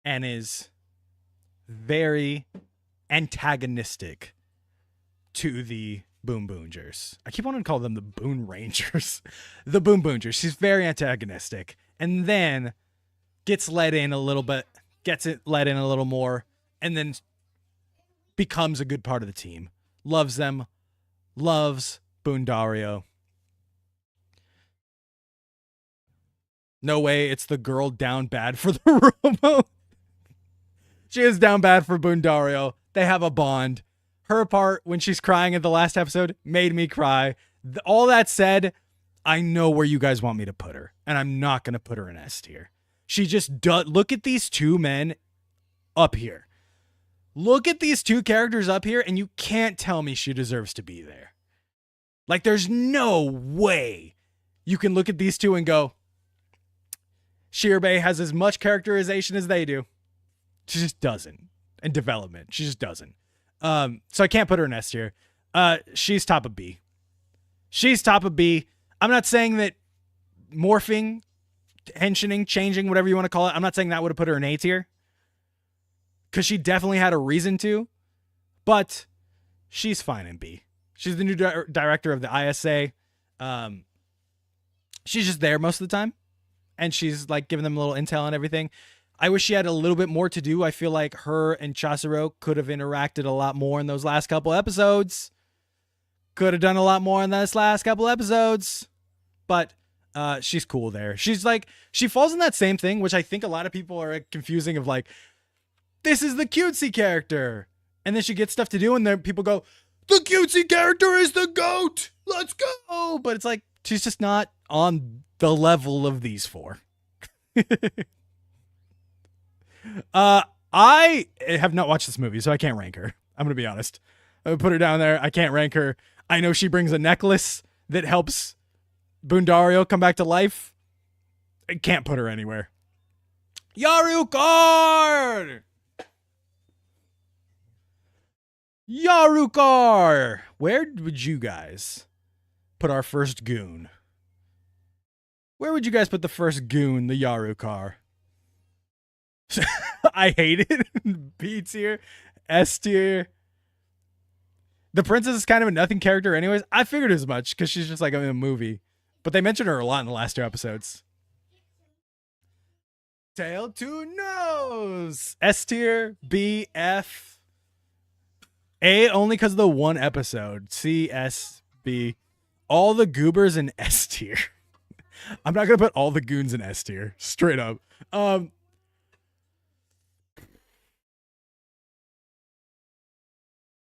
and is very antagonistic to the Boonboomgers. I keep wanting to call them the Boon Rangers. The Boonboomgers. She's very antagonistic. And then gets let in a little bit, gets it let in a little more, and then becomes a good part of the team. Loves them. Loves Boondario. No way it's the girl down bad for the robo. She is down bad for Boondario. They have a bond. Her part when she's crying in the last episode made me cry. All that said, I know where you guys want me to put her, and I'm not going to put her in S tier. She just does. Look at these two men up here. Look at these two characters up here, and you can't tell me she deserves to be there. Like, there's no way you can look at these two and go, Shirabe has as much characterization as they do. She just doesn't. And development. She just doesn't. So I can't put her in S tier. She's top of B. She's top of B. I'm not saying that morphing, henching, changing, whatever you want to call it, I'm not saying that would have put her in A tier. Because she definitely had a reason to. But she's fine in B. She's the new director of the ISA. She's just there most of the time. And she's like giving them a little intel and everything. I wish she had a little bit more to do. I feel like her and Chasiro could have interacted a lot more in those last couple episodes. Could have done a lot more in those last couple episodes. But she's cool there. She's like, she falls in that same thing, which I think a lot of people are confusing of like, this is the cutesy character. And then she gets stuff to do and then people go, the cutesy character is the GOAT. Let's go. But it's like, she's just not on the level of these four. I have not watched this movie, so I can't rank her. I'm going to be honest. I put her down there. I can't rank her. I know she brings a necklace that helps Boondario come back to life. I can't put her anywhere. Yarukar! Yarukar! Where would you guys put our first goon? Where would you guys put the first goon, the Yarukar? I hate it. B tier, S tier. The princess is kind of a nothing character anyways. I figured as much because she's just like in a movie. But they mentioned her a lot in the last 2 episodes. Tail to nose. S tier, B, F. A only because of the 1 episode. C, S, B. All the goobers in S tier. I'm not going to put all the goons in S tier. Straight up.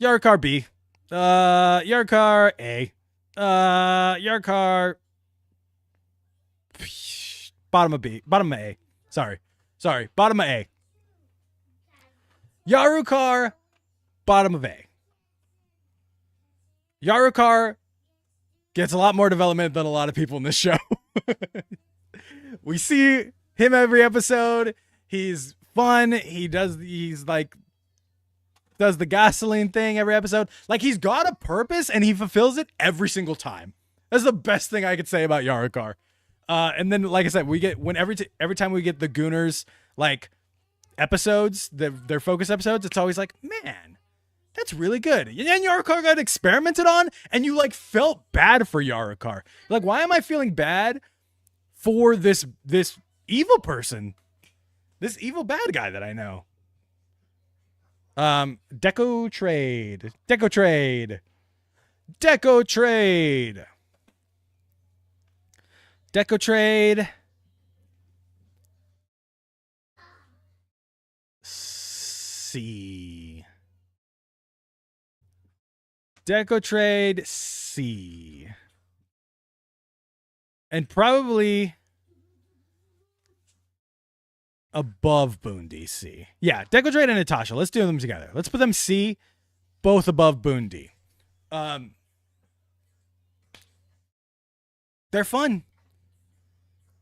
Yarkar B. Yarkar A. Yarkar bottom of B. Bottom of A. Sorry. Bottom of A. Yarukar bottom of A. Yarukar gets a lot more development than a lot of people in this show. We see him every episode. He's fun. He's like does the gasoline thing every episode. Like, he's got a purpose and he fulfills it every single time. That's the best thing I could say about Yarukar. And then, like I said, we get every time we get the Gooners like episodes, their focus episodes, it's always like, man, that's really good. And then Yarukar got experimented on, and you like felt bad for Yarukar. Like, why am I feeling bad for this evil person, this evil bad guy that I know? Deco trade. C. Deco trade C. And probably above Boon DC. Yeah, Deco Trade and Natasha. Let's do them together. Let's put them C, both above Boon D. They're fun.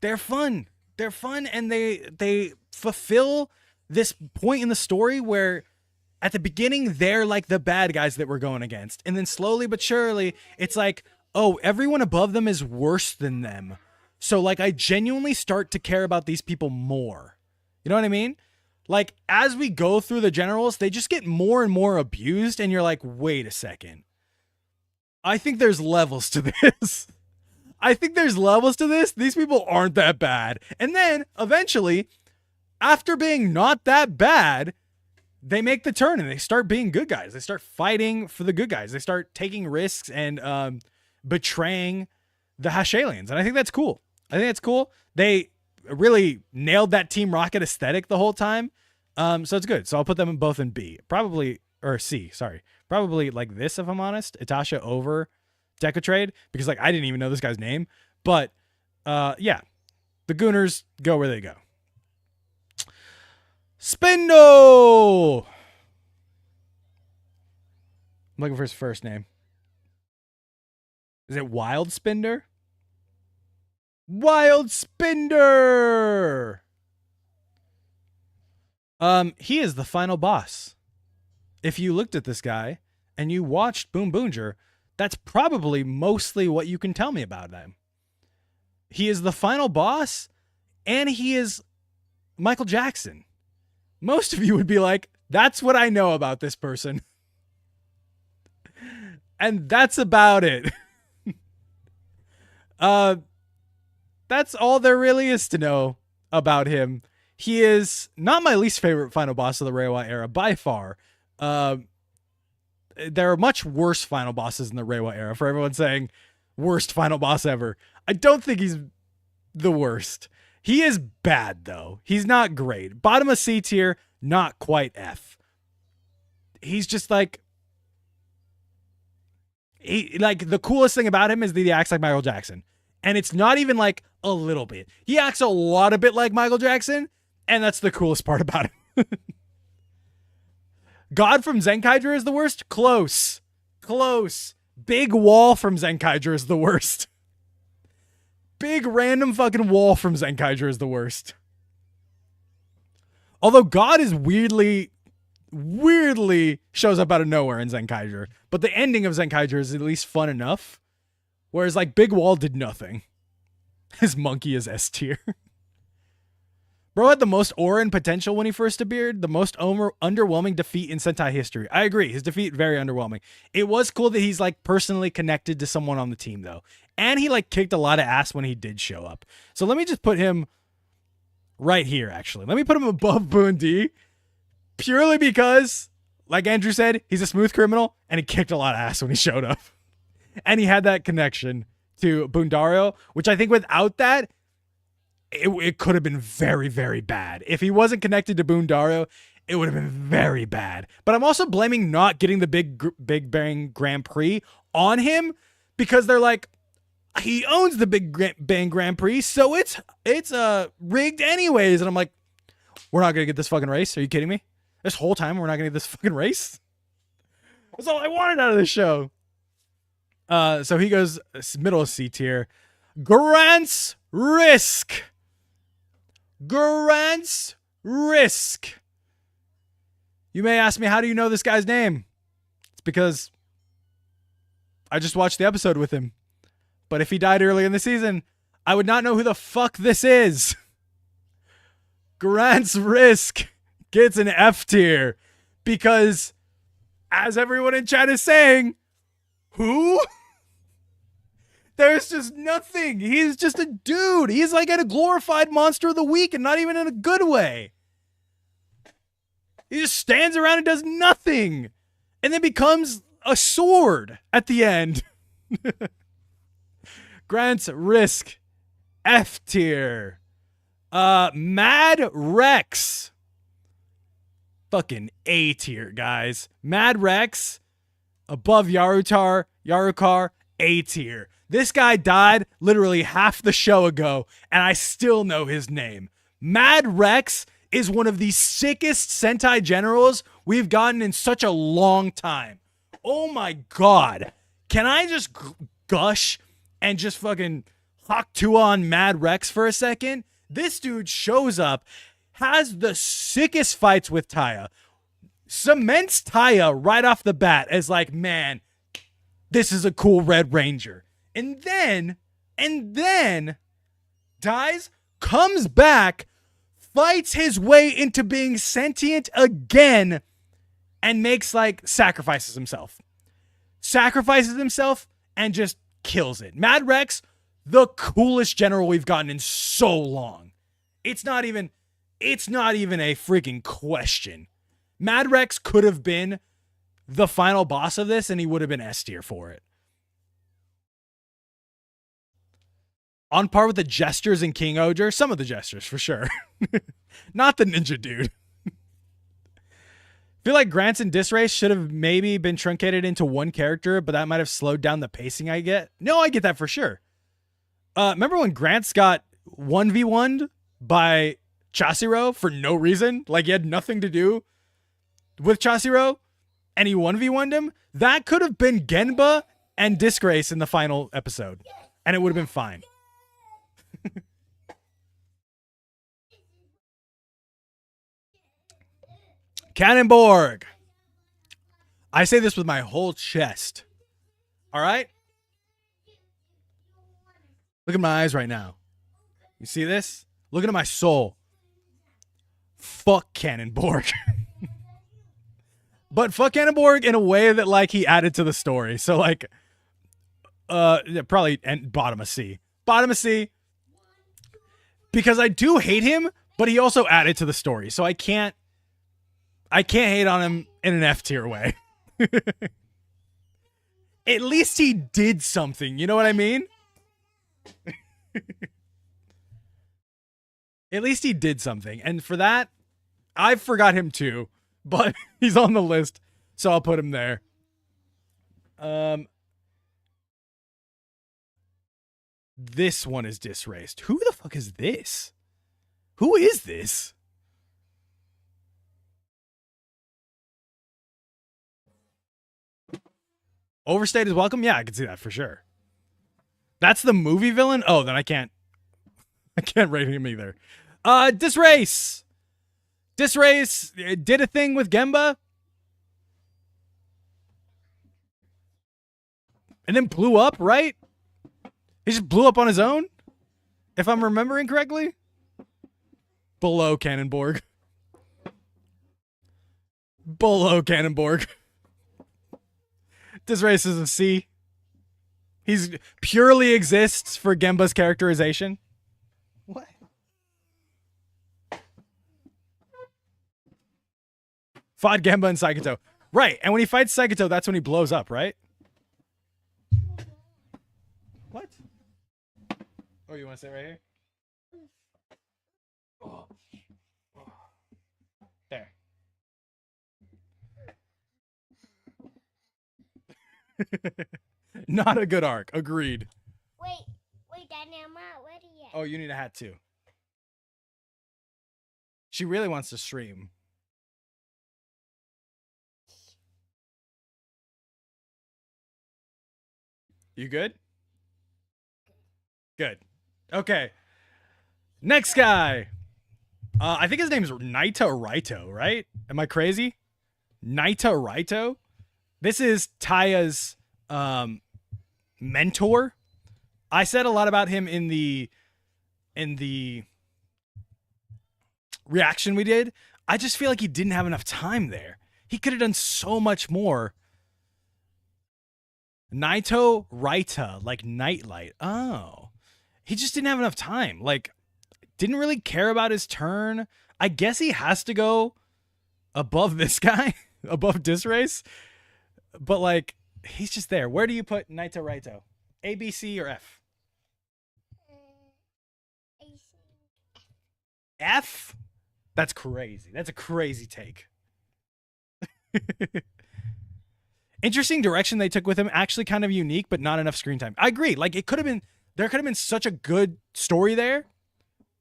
And they fulfill this point in the story where at the beginning they're like the bad guys that we're going against. And then slowly but surely it's like, oh, everyone above them is worse than them. So like I genuinely start to care about these people more. You know what I mean? Like, as we go through the generals, they just get more and more abused, and you're like, wait a second. I think there's levels to this. These people aren't that bad. And then, eventually, after being not that bad, they make the turn, and they start being good guys. They start fighting for the good guys. They start taking risks and betraying the Hashalians. And I think that's cool. They really nailed that Team Rocket aesthetic the whole time. So it's good. So I'll put them both in B. Probably, or C, sorry. Probably like this, if I'm honest. Itasha over Deco Trade, because like I didn't even know this guy's name. But yeah. The Gooners go where they go. Spindle! I'm looking for his first name. Is it Wild Spinder? Wild Spinder! He is the final boss. If you looked at this guy and you watched Boonboomger, that's probably mostly what you can tell me about him. He is the final boss, and he is Michael Jackson. Most of you would be like, that's what I know about this person. And that's about it. That's all there really is to know about him. He is not my least favorite final boss of the Reiwa era by far. There are much worse final bosses in the Reiwa era. For everyone saying worst final boss ever, I don't think he's the worst. He is bad though. He's not great. Bottom of C tier, not quite F. He's just like, the coolest thing about him is that he acts like Michael Jackson. And it's not even like a little bit. He acts a lot a bit like Michael Jackson, and that's the coolest part about him. God from Zenkaiger is the worst? Close. close. Big wall from Zenkaiger is the worst. Big random fucking wall from Zenkaiger is the worst. Although God is weirdly shows up out of nowhere in Zenkaiger. But the ending of Zenkaiger is at least fun enough. Whereas like Big Wall did nothing. His monkey is S tier. Bro had the most aura and potential when he first appeared. The most underwhelming defeat in Sentai history. I agree. His defeat, very underwhelming. It was cool that he's like personally connected to someone on the team though. And he like kicked a lot of ass when he did show up. So let me just put him right here, actually. Let me put him above Boon D. Purely because, like Andrew said, he's a smooth criminal and he kicked a lot of ass when he showed up. And he had that connection to Bundario, which I think without that, it could have been very, very bad. If he wasn't connected to Bundario, it would have been very bad. But I'm also blaming not getting the Big Bang Grand Prix on him because they're like, he owns the Big Bang Grand Prix, so it's rigged anyways. And I'm like, we're not gonna get this fucking race. Are you kidding me? This whole time we're not gonna get this fucking race. That's all I wanted out of this show. So he goes middle C tier. Grant's Risk. Grant's Risk. You may ask me, how do you know this guy's name? It's because I just watched the episode with him. But if he died early in the season, I would not know who the fuck this is. Grant's Risk gets an F tier because, as everyone in chat is saying, who? There's just nothing. He's just a dude. He's like a glorified monster of the week and not even in a good way. He just stands around and does nothing and then becomes a sword at the end. Grant's Risk, F tier. Mad Rex. Fucking A tier, guys. Mad Rex, above Yarukar, A tier. This guy died literally half the show ago, and I still know his name. Mad Rex is one of the sickest Sentai generals we've gotten in such a long time. Oh my god. Can I just gush and just fucking hawk to on Mad Rex for a second? This dude shows up, has the sickest fights with Taya, cements Taya right off the bat as like, man, this is a cool Red Ranger. And then dies, comes back, fights his way into being sentient again, and makes like sacrifices himself and just kills it. Mad Rex, the coolest general we've gotten in so long. It's not even a freaking question. Mad Rex could have been the final boss of this and he would have been S tier for it. On par with the gestures in King Oger. Some of the gestures, for sure. Not the ninja dude. Feel like Grants and Disrace should have maybe been truncated into one character, but that might have slowed down the pacing I get. No, I get that for sure. Remember when Grants got 1v1'd by Chasiro for no reason? Like he had nothing to do with Chasiro, and he 1v1'd him? That could have been Genba and Disgrace in the final episode, and it would have been fine. Cannonborg. I say this with my whole chest. All right? Look at my eyes right now. You see this? Look at my soul. Fuck Cannonborg. But fuck Cannonborg in a way that like he added to the story. So like probably bottom of C. Bottom of C. Because I do hate him, but he also added to the story. So I can't hate on him in an F tier way. At least he did something. You know what I mean? At least he did something. And for that, I forgot him too. But he's on the list, so I'll put him there. This one is disraced. Who the fuck is this? Who is this? Overstayed his welcome? Yeah, I can see that for sure. That's the movie villain? Oh, then I can't rate him either. Disrace. Disrace did a thing with Gemba. And then blew up, right? He just blew up on his own? If I'm remembering correctly? Below Cannonborg. Below Cannonborg. Disrace is a C. He's purely exists for Gemba's characterization. What? Fought Gemba and Saikato. Right, and when he fights Saikato, that's when he blows up, right? What? Oh, you want to sit right here? Oh. There. Not a good arc. Agreed. Wait, Daddy, I'm not ready yet. Oh, you need a hat too. She really wants to stream. You good? Good. Okay. Next guy. I think his name's Naita Raito, right? Am I crazy? Naita Raito. This is Taya's mentor. I said a lot about him in the reaction we did. I just feel like he didn't have enough time there. He could have done so much more. Naito Raita, like nightlight. Oh. He just didn't have enough time. Like, didn't really care about his turn. I guess he has to go above this guy, above Disrace. But, like, he's just there. Where do you put Naito Raito? A, B, C, or F? F? That's crazy. That's a crazy take. Interesting direction they took with him. Actually kind of unique, but not enough screen time. I agree. Like, it could have been, there could have been such a good story there,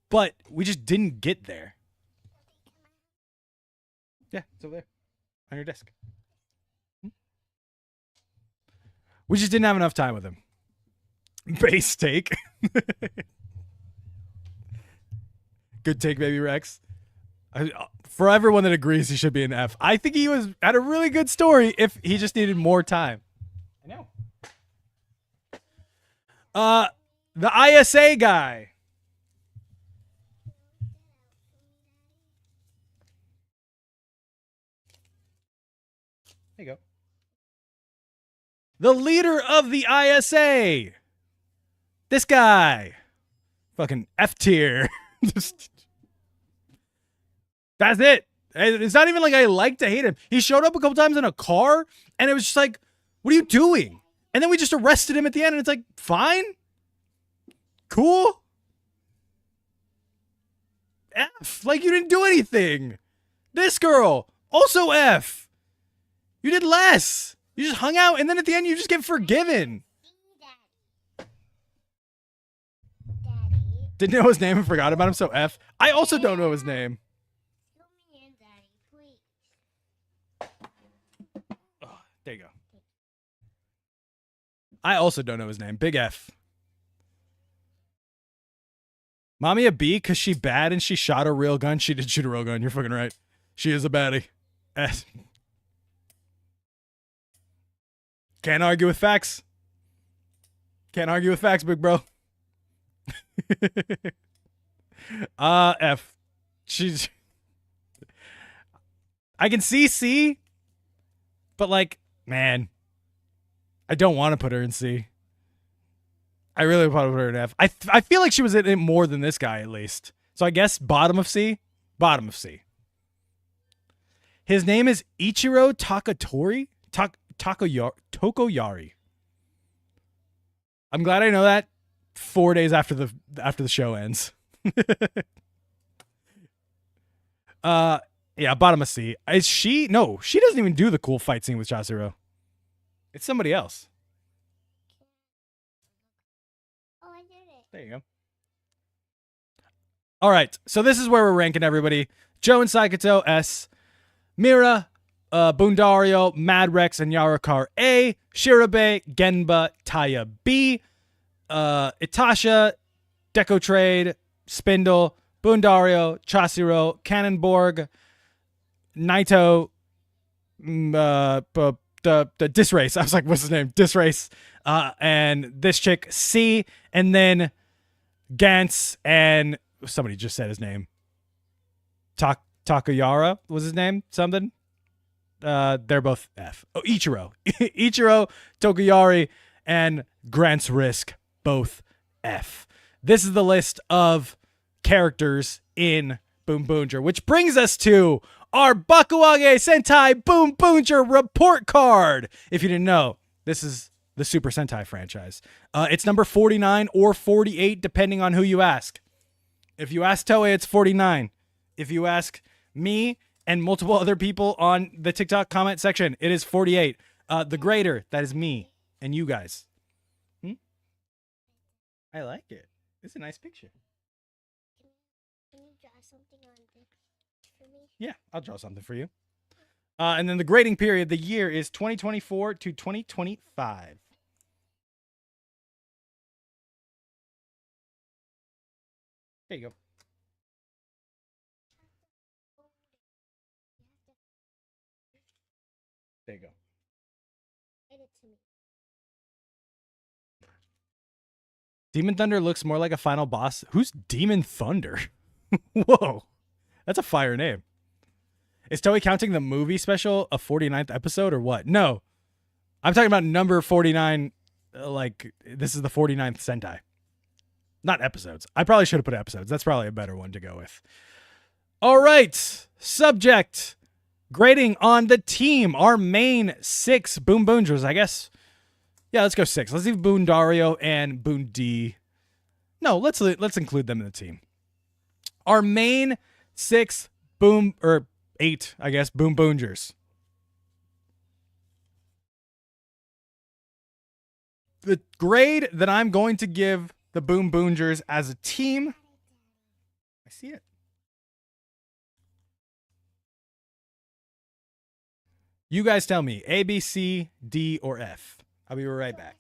but we just didn't get there. Yeah, it's over there on your desk. We just didn't have enough time with him. Base take. Good take, baby Rex. For everyone that agrees he should be an F, I think he had a really good story if he just needed more time. I know. The ISA guy. There you go. The leader of the ISA. This guy. Fucking F tier. That's it. It's not even like I like to hate him. He showed up a couple times in a car, and it was just like, what are you doing? And then we just arrested him at the end, and it's like, fine. Cool. F. Like, you didn't do anything. This girl, also F. You did less. You just hung out, and then at the end, you just get forgiven. Daddy. Didn't know his name and forgot about him, so F. I also don't know his name. Fill me in, Daddy, please. Oh, there you go. I also don't know his name. Big F. Mommy a B because she bad and she shot a real gun. She did shoot a real gun. You're fucking right. She is a baddie. S. Can't argue with facts. Can't argue with facts, big bro. F. She's. I can see C, but like, man, I don't want to put her in C. I really want to put her in F. I feel like she was in it more than this guy at least. So I guess bottom of C. Bottom of C. His name is Ichiro Takatori. Tokoyari. I'm glad I know that 4 days after the show ends. Yeah, bottom of C. Is she? No, she doesn't even do the cool fight scene with Chasuro. It's somebody else. Oh, I did it. There you go. All right, so this is where we're ranking everybody. Joe and Saikato, S. Mira, Bundario, Madrex, and Yarakar A, Shirabe, Genba, Taya B, Itasha, Deco Trade, Spindle, Bundario, Chasiro, Cannonborg, Naito, the Disrace. I was like, what's his name? Disrace. And this chick C, and then Gantz, and somebody just said his name. Takayara was his name. Something. They're both F. Oh, Ichiro. Ichiro, Tokuyari, and Grant's Risk, both F. This is the list of characters in Boonboomger, which brings us to our Bakuage Sentai Boonboomger report card. If you didn't know, this is the Super Sentai franchise. It's number 49 or 48, depending on who you ask. If you ask Toei, it's 49. If you ask me and multiple other people on the TikTok comment section, it is 48. The grader, that is me and you guys. I like it. It's a nice picture. Can you draw something on this for me? Yeah, I'll draw something for you. And then the grading period, the year is 2024 to 2025. There you go. There you go. Write it to me. Demon Thunder looks more like a final boss. Who's Demon Thunder? Whoa. That's a fire name. Is Toei counting the movie special a 49th episode or what? No. I'm talking about number 49. Like, this is the 49th Sentai. Not episodes. I probably should have put episodes. That's probably a better one to go with. All right. Subject. Grading on the team. Our main 6 Boonboomgers, I guess. Yeah, let's go 6. Let's leave Boondario and Boondi. No, let's include them in the team. Our main 6 or 8, I guess, Boonboomgers. The grade that I'm going to give the Boonboomgers as a team. I see it. You guys tell me A, B, C, D, or F. I'll be right back.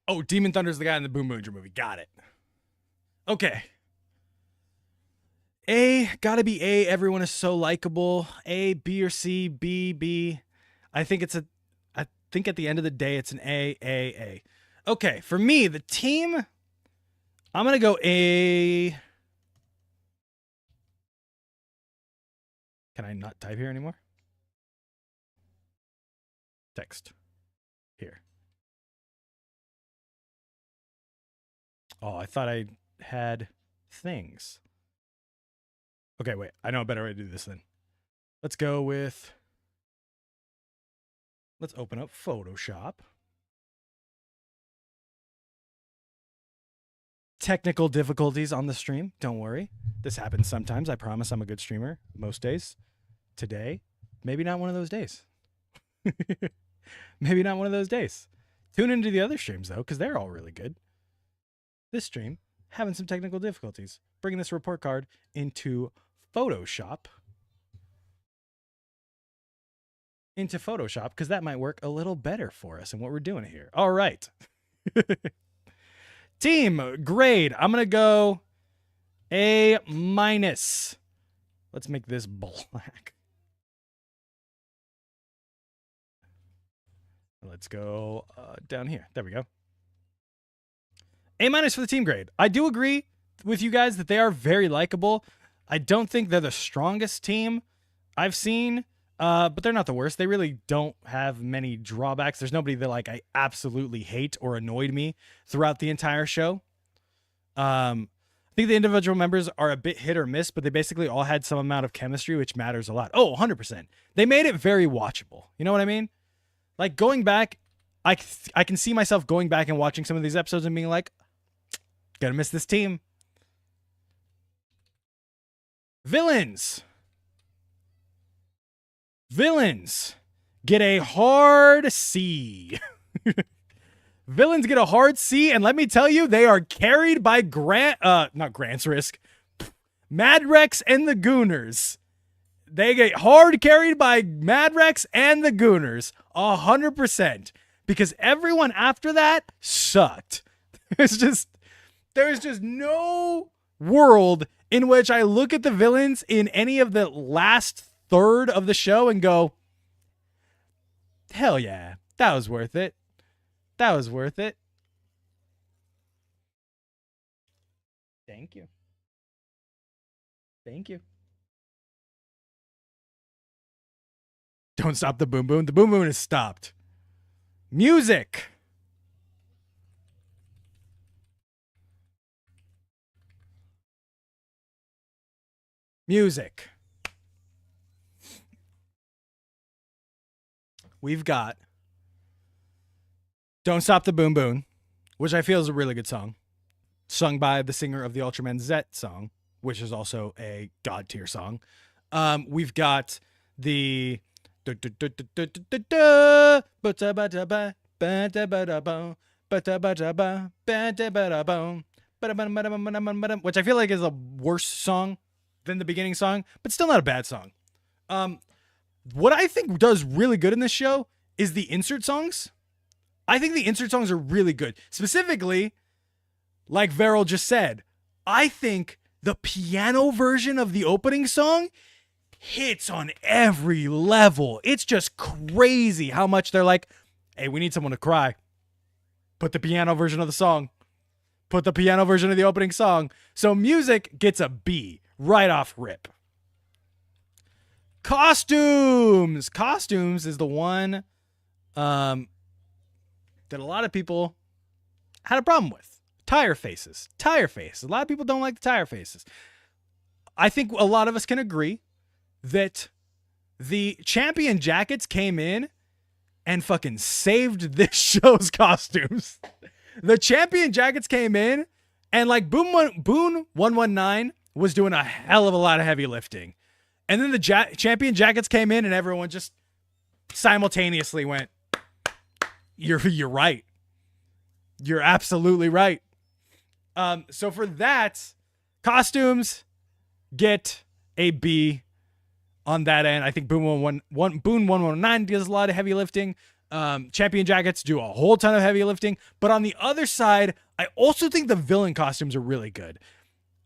Oh, Demon Thunder's the guy in the Boonboomger movie. Got it. Okay. A, gotta be A. Everyone is so likable. A, B, or C. B, B. I think at the end of the day, it's an A, A, A. Okay, for me, the team, I'm gonna go A. Can I not type here anymore? Text. Here. Oh, I thought I had things. Okay, wait. I know a better way to do this then. Let's go with... Let's open up Photoshop. Technical difficulties on the stream. Don't worry. This happens sometimes. I promise I'm a good streamer most days. Today, maybe not one of those days. Maybe not one of those days. Tune into the other streams, though, because they're all really good. This stream, having some technical difficulties. Bringing this report card into Photoshop. Because that might work a little better for us and what we're doing here. All right. Team grade. I'm going to go A-. Let's make this black. Let's go down here. There we go. A- for the team grade. I do agree with you guys that they are very likable. I don't think they're the strongest team I've seen, but they're not the worst. They really don't have many drawbacks. There's nobody that like I absolutely hate or annoyed me throughout the entire show. I think the individual members are a bit hit or miss, but they basically all had some amount of chemistry, which matters a lot. Oh, 100%. They made it very watchable. You know what I mean? Like going back, I can see myself going back and watching some of these episodes and being like, gonna miss this team. Villains. Villains get a hard C. Villains get a hard C, and let me tell you, they are carried by not Grant's Risk, Mad Rex and the Gooners. They get hard carried by Mad Rex and the Gooners, 100%, because everyone after that sucked. There's just no world in which I look at the villains in any of the last third of the show and go, hell yeah, that was worth it. That was worth it. Thank you. Thank you. Don't stop the boom boom. The boom boom is stopped. Music. Music. We've got Don't Stop the Boom Boom, which I feel is a really good song, sung by the singer of the Ultraman Z song, which is also a god tier song. We've got the which I feel like is a worse song than the beginning song, but still not a bad song. What I think does really good in this show is the insert songs. I think the insert songs are really good. Specifically, like Veril just said, I think the piano version of the opening song hits on every level. It's just crazy how much they're like, hey, we need someone to cry. Put the piano version of the song. Put the piano version of the opening song. So music gets a B right off rip. Costumes. Costumes is the one that a lot of people had a problem with. Tire faces. Tire face. A lot of people don't like the tire faces. I think a lot of us can agree that the champion jackets came in and fucking saved this show's costumes. The champion jackets came in and like Boon 119 was doing a hell of a lot of heavy lifting. And then the champion jackets came in and everyone just simultaneously went, you're right. You're absolutely right. So for that, costumes get a B on that end. I think Boon 119 does a lot of heavy lifting. Champion jackets do a whole ton of heavy lifting. But on the other side, I also think the villain costumes are really good.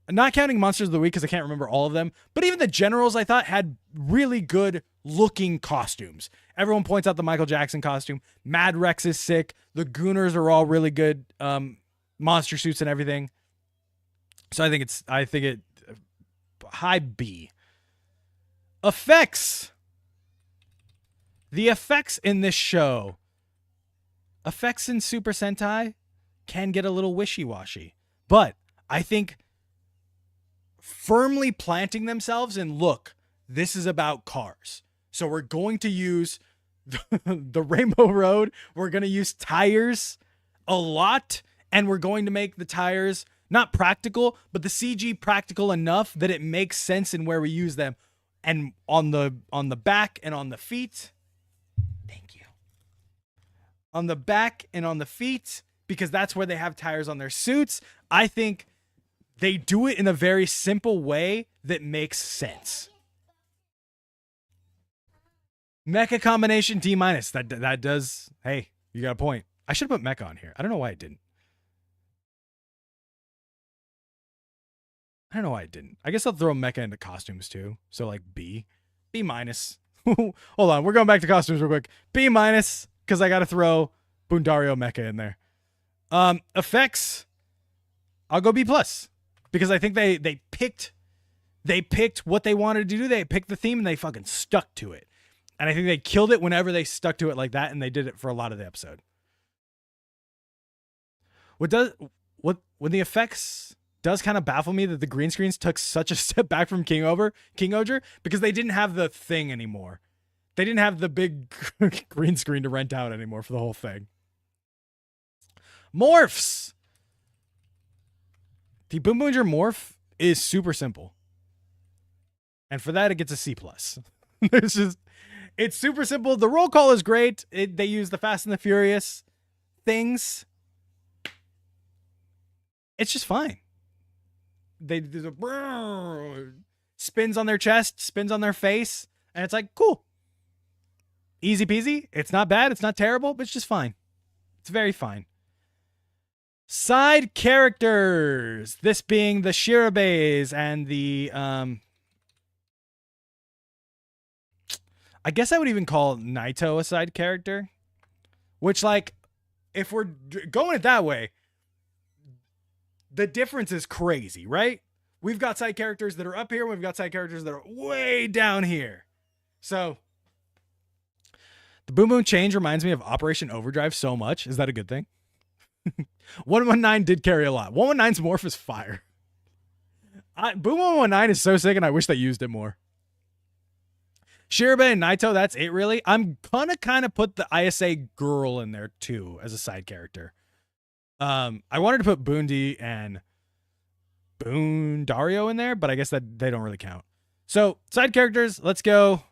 Not counting Monsters of the Week because I can't remember all of them. But even the generals I thought had really good looking costumes. Everyone points out the Michael Jackson costume. Mad Rex is sick. The Gooners are all really good monster suits and everything. So I think it high B. Effects. The effects in this show, effects in Super Sentai can get a little wishy-washy. But I think firmly planting themselves in, look, this is about cars. So we're going to use the Rainbow Road. We're going to use tires a lot. And we're going to make the tires not practical, but the CG practical enough that it makes sense in where we use them. And on the back and on the feet. Thank you. On the back and on the feet, because that's where they have tires on their suits. I think they do it in a very simple way that makes sense. Mecha combination D-. That does. Hey, you got a point. I should put Mecha on here. I don't know why I didn't. I guess I'll throw Mecha into costumes too. So like B. B-. Hold on. We're going back to costumes real quick. B-, because I got to throw Bundario Mecha in there. Effects. I'll go B+. Because I think they picked what they wanted to do. They picked the theme and they fucking stuck to it. And I think they killed it whenever they stuck to it like that, and they did it for a lot of the episode. When the effects does kind of baffle me that the green screens took such a step back from King Oger because they didn't have the thing anymore. They didn't have the big green screen to rent out anymore for the whole thing. Morphs. The Boonboomger morph is super simple. And for that, it gets a C+. It's super simple. The roll call is great. They use the Fast and the Furious things. It's just fine. There's a spins on their chest, spins on their face, and it's like, cool. Easy peasy. It's not bad. It's not terrible, but it's just fine. It's very fine. Side characters. This being the Shirabes and the I guess I would even call Naito a side character. Which, like, if we're going it that way, the difference is crazy, right? We've got side characters that are up here. We've got side characters that are way down here. So, the Boom Boom change reminds me of Operation Overdrive so much. Is that a good thing? 119 did carry a lot. 119's morph is fire. Boom 119 is so sick, and I wish they used it more. Shirabe and Naito, that's it really. I'm gonna kind of put the ISA girl in there too as a side character. I wanted to put Boondi and Boondario in there, but I guess that they don't really count. So side characters, let's go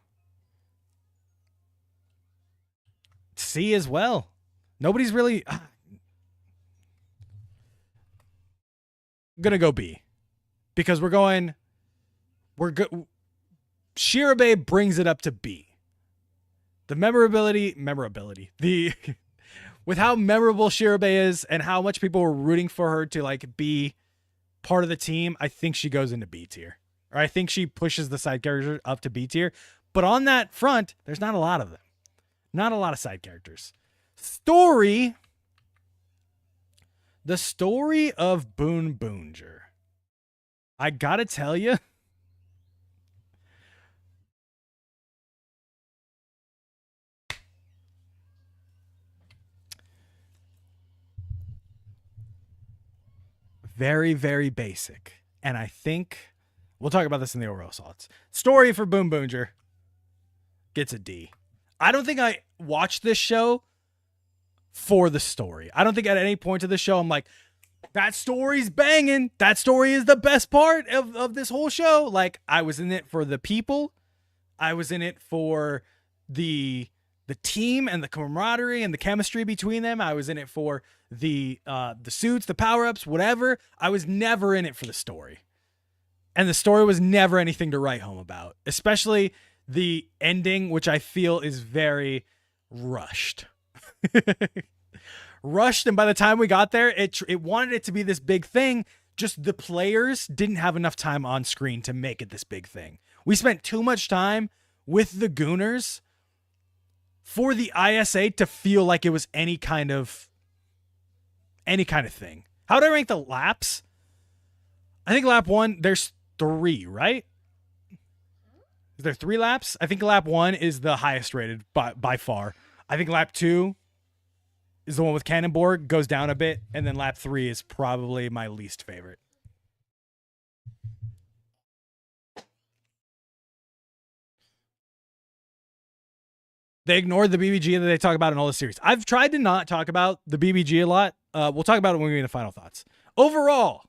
C as well. Nobody's really gonna go B because we're good. Shirabe brings it up to B. The memorability, the with how memorable Shirabe is and how much people were rooting for her to like be part of the team, I think she goes into B tier. Or I think she pushes the side character up to B tier. But on that front, there's not a lot of them. Not a lot of side characters. Story. The story of Boonboomger. I gotta tell you, very, very basic. And I think we'll talk about this in the overall thoughts. Story for Boonboomger gets a D. I don't think I watched this show for the story. I don't think at any point of the show I'm like, that story's banging. That story is the best part of this whole show. Like, I was in it for the people. I was in it for the team and the camaraderie and the chemistry between them. I was in it for the suits, the power-ups, whatever. I was never in it for the story. And the story was never anything to write home about, especially the ending, which I feel is very rushed. Rushed, and by the time we got there, it wanted it to be this big thing. Just the players didn't have enough time on screen to make it this big thing. We spent too much time with the Gooners for the ISA to feel like it was any kind of thing. How would I rank the laps? I think lap 1, there's 3, right? Is there 3 laps? I think lap 1 is the highest rated by far. I think lap 2 is the one with Cannonball, goes down a bit, and then lap 3 is probably my least favorite. They ignored the BBG that they talk about in all the series. I've tried to not talk about the BBG a lot. We'll talk about it when we get into final thoughts. Overall,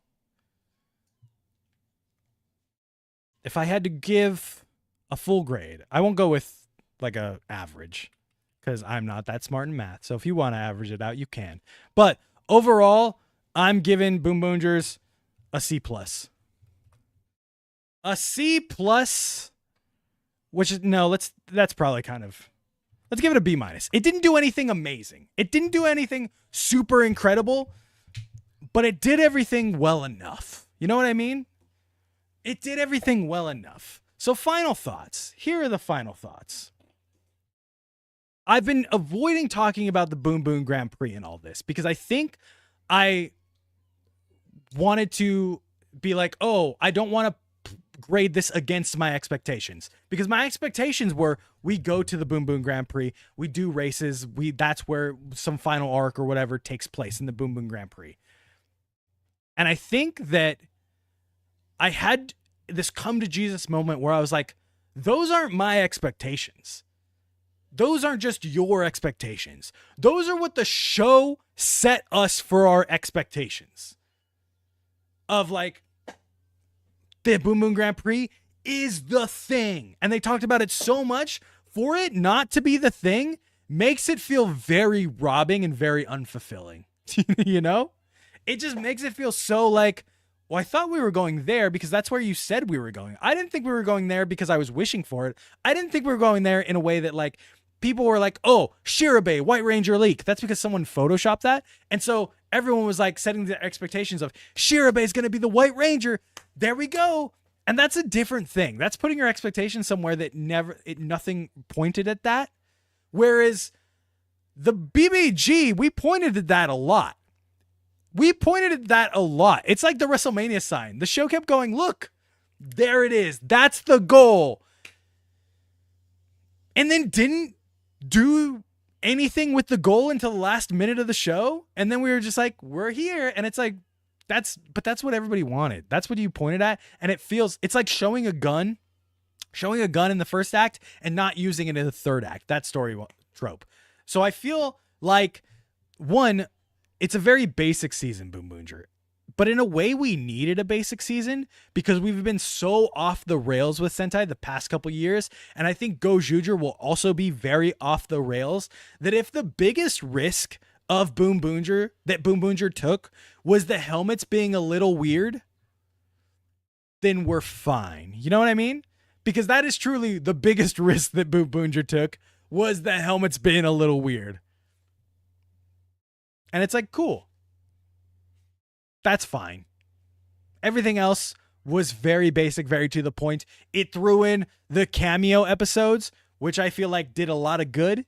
if I had to give a full grade, I won't go with like a average because I'm not that smart in math. So if you want to average it out, you can. But overall, I'm giving Boonboomgers a C+. A C+, which is, no, that's probably kind of... Let's give it a B-. It didn't do anything amazing. It didn't do anything super incredible, but it did everything well enough. You know what I mean? It did everything well enough. So final thoughts. Here are the final thoughts. I've been avoiding talking about the Boom Boom Grand Prix and all this because I think I wanted to be like, oh, I don't want to grade this against my expectations, because my expectations were we go to the Boom Boom Grand Prix, we do races, that's where some final arc or whatever takes place in the Boom Boom Grand Prix. And I think that I had this come to Jesus moment where I was like, those aren't my expectations. Those aren't just your expectations. Those are what the show set us for our expectations. Of like, the Boom Boom Grand Prix is the thing. And they talked about it so much. For it not to be the thing makes it feel very robbing and very unfulfilling. You know? It just makes it feel so like, well, I thought we were going there because that's where you said we were going. I didn't think we were going there because I was wishing for it. I didn't think we were going there in a way that like people were like, oh, Shirabe, White Ranger leak. That's because someone photoshopped that. And so everyone was like setting the expectations of Shirabe is going to be the White Ranger. There we go. And that's a different thing. That's putting your expectations somewhere that nothing pointed at that. Whereas the BBG, we pointed at that a lot. It's like the WrestleMania sign. The show kept going, look, there it is. That's the goal. And then didn't do anything with the goal until the last minute of the show. And then we were just like, we're here. And it's like, that's what everybody wanted. That's what you pointed at. And it's like showing a gun in the first act and not using it in the third act. That story trope. So I feel like, one, it's a very basic season, Boonboomger. But in a way, we needed a basic season because we've been so off the rails with Sentai the past couple years. And I think Go-Juger will also be very off the rails. That if the biggest risk of Boonboomger took was the helmets being a little weird, then we're fine. You know what I mean? Because that is truly the biggest risk that Boonboomger took, was the helmets being a little weird. And it's like, cool. That's fine. Everything else was very basic, very to the point. It threw in the cameo episodes, which I feel like did a lot of good.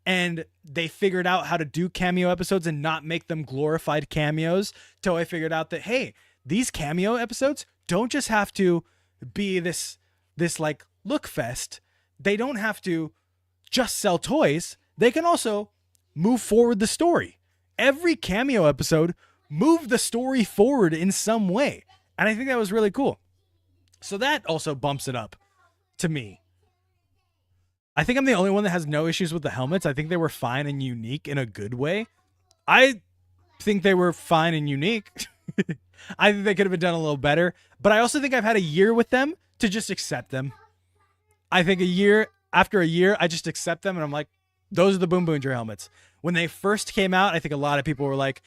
And they figured out how to do cameo episodes and not make them glorified cameos. Till I figured out that, hey, these cameo episodes don't just have to be this like look fest. They don't have to just sell toys. They can also move forward the story. Every cameo episode moved the story forward in some way. And I think that was really cool. So that also bumps it up to me. I think I'm the only one that has no issues with the helmets. I think they were fine and unique in a good way. I think they were fine and unique. I think they could have been done a little better. But I also think I've had a year with them to just accept them. I think after a year, I just accept them and I'm like, those are the Boonboomger helmets. When they first came out, I think a lot of people were like,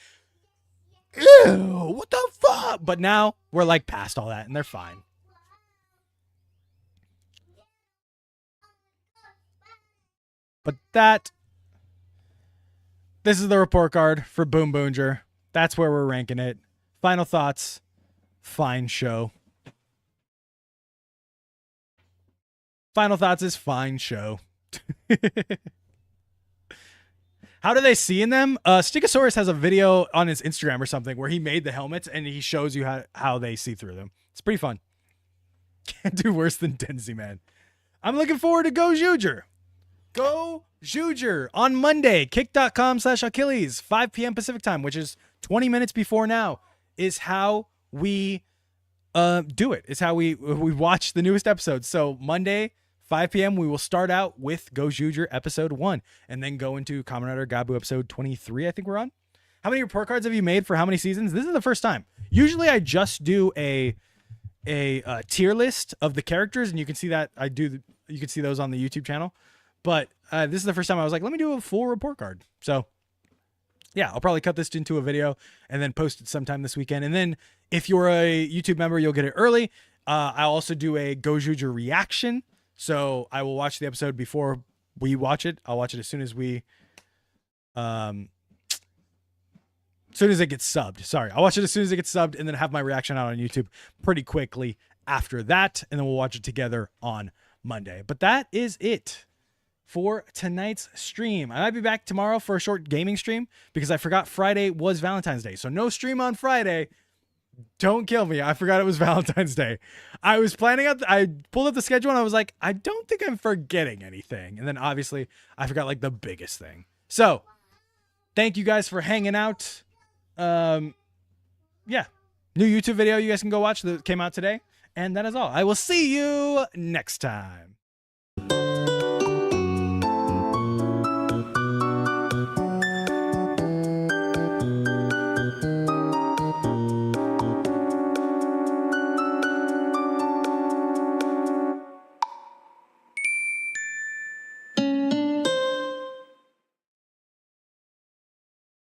ew, what the fuck? But now we're like past all that and they're fine. But this is the report card for Boonboomger. That's where we're ranking it. Final thoughts. Fine show. Final thoughts is fine show. How do they see in them? Stegosaurus has a video on his Instagram or something where he made the helmets and he shows you how they see through them. It's pretty fun. Can't do worse than Denzi, man. I'm looking forward to Go-Juger. Go-Juger on Monday. Kick.com/Achilles, 5 p.m. Pacific time, which is 20 minutes before now, is how we do it. It's how we watch the newest episodes. So Monday, 5 p.m., we will start out with Go-Juger episode 1 and then go into Kamen Rider Gabu episode 23, I think we're on. How many report cards have you made for how many seasons? This is the first time. Usually I just do a tier list of the characters, and you can see that you can see those on the YouTube channel. But this is the first time I was like, let me do a full report card. So yeah, I'll probably cut this into a video and then post it sometime this weekend. And then if you're a YouTube member, you'll get it early. I'll also do a Go-Juger reaction. So I will watch the episode before we watch it. I'll watch it as soon as it gets subbed. Sorry. I'll watch it as soon as it gets subbed and then have my reaction out on YouTube pretty quickly after that. And then we'll watch it together on Monday. But that is it for tonight's stream. I might be back tomorrow for a short gaming stream because I forgot Friday was Valentine's Day. So no stream on Friday. Don't kill me. I forgot it was Valentine's Day. I was I pulled up the schedule and I was like, I don't think I'm forgetting anything. And then obviously I forgot like the biggest thing. So thank you guys for hanging out. Yeah, New YouTube video you guys can go watch that came out today. And that is all. I will see you next time.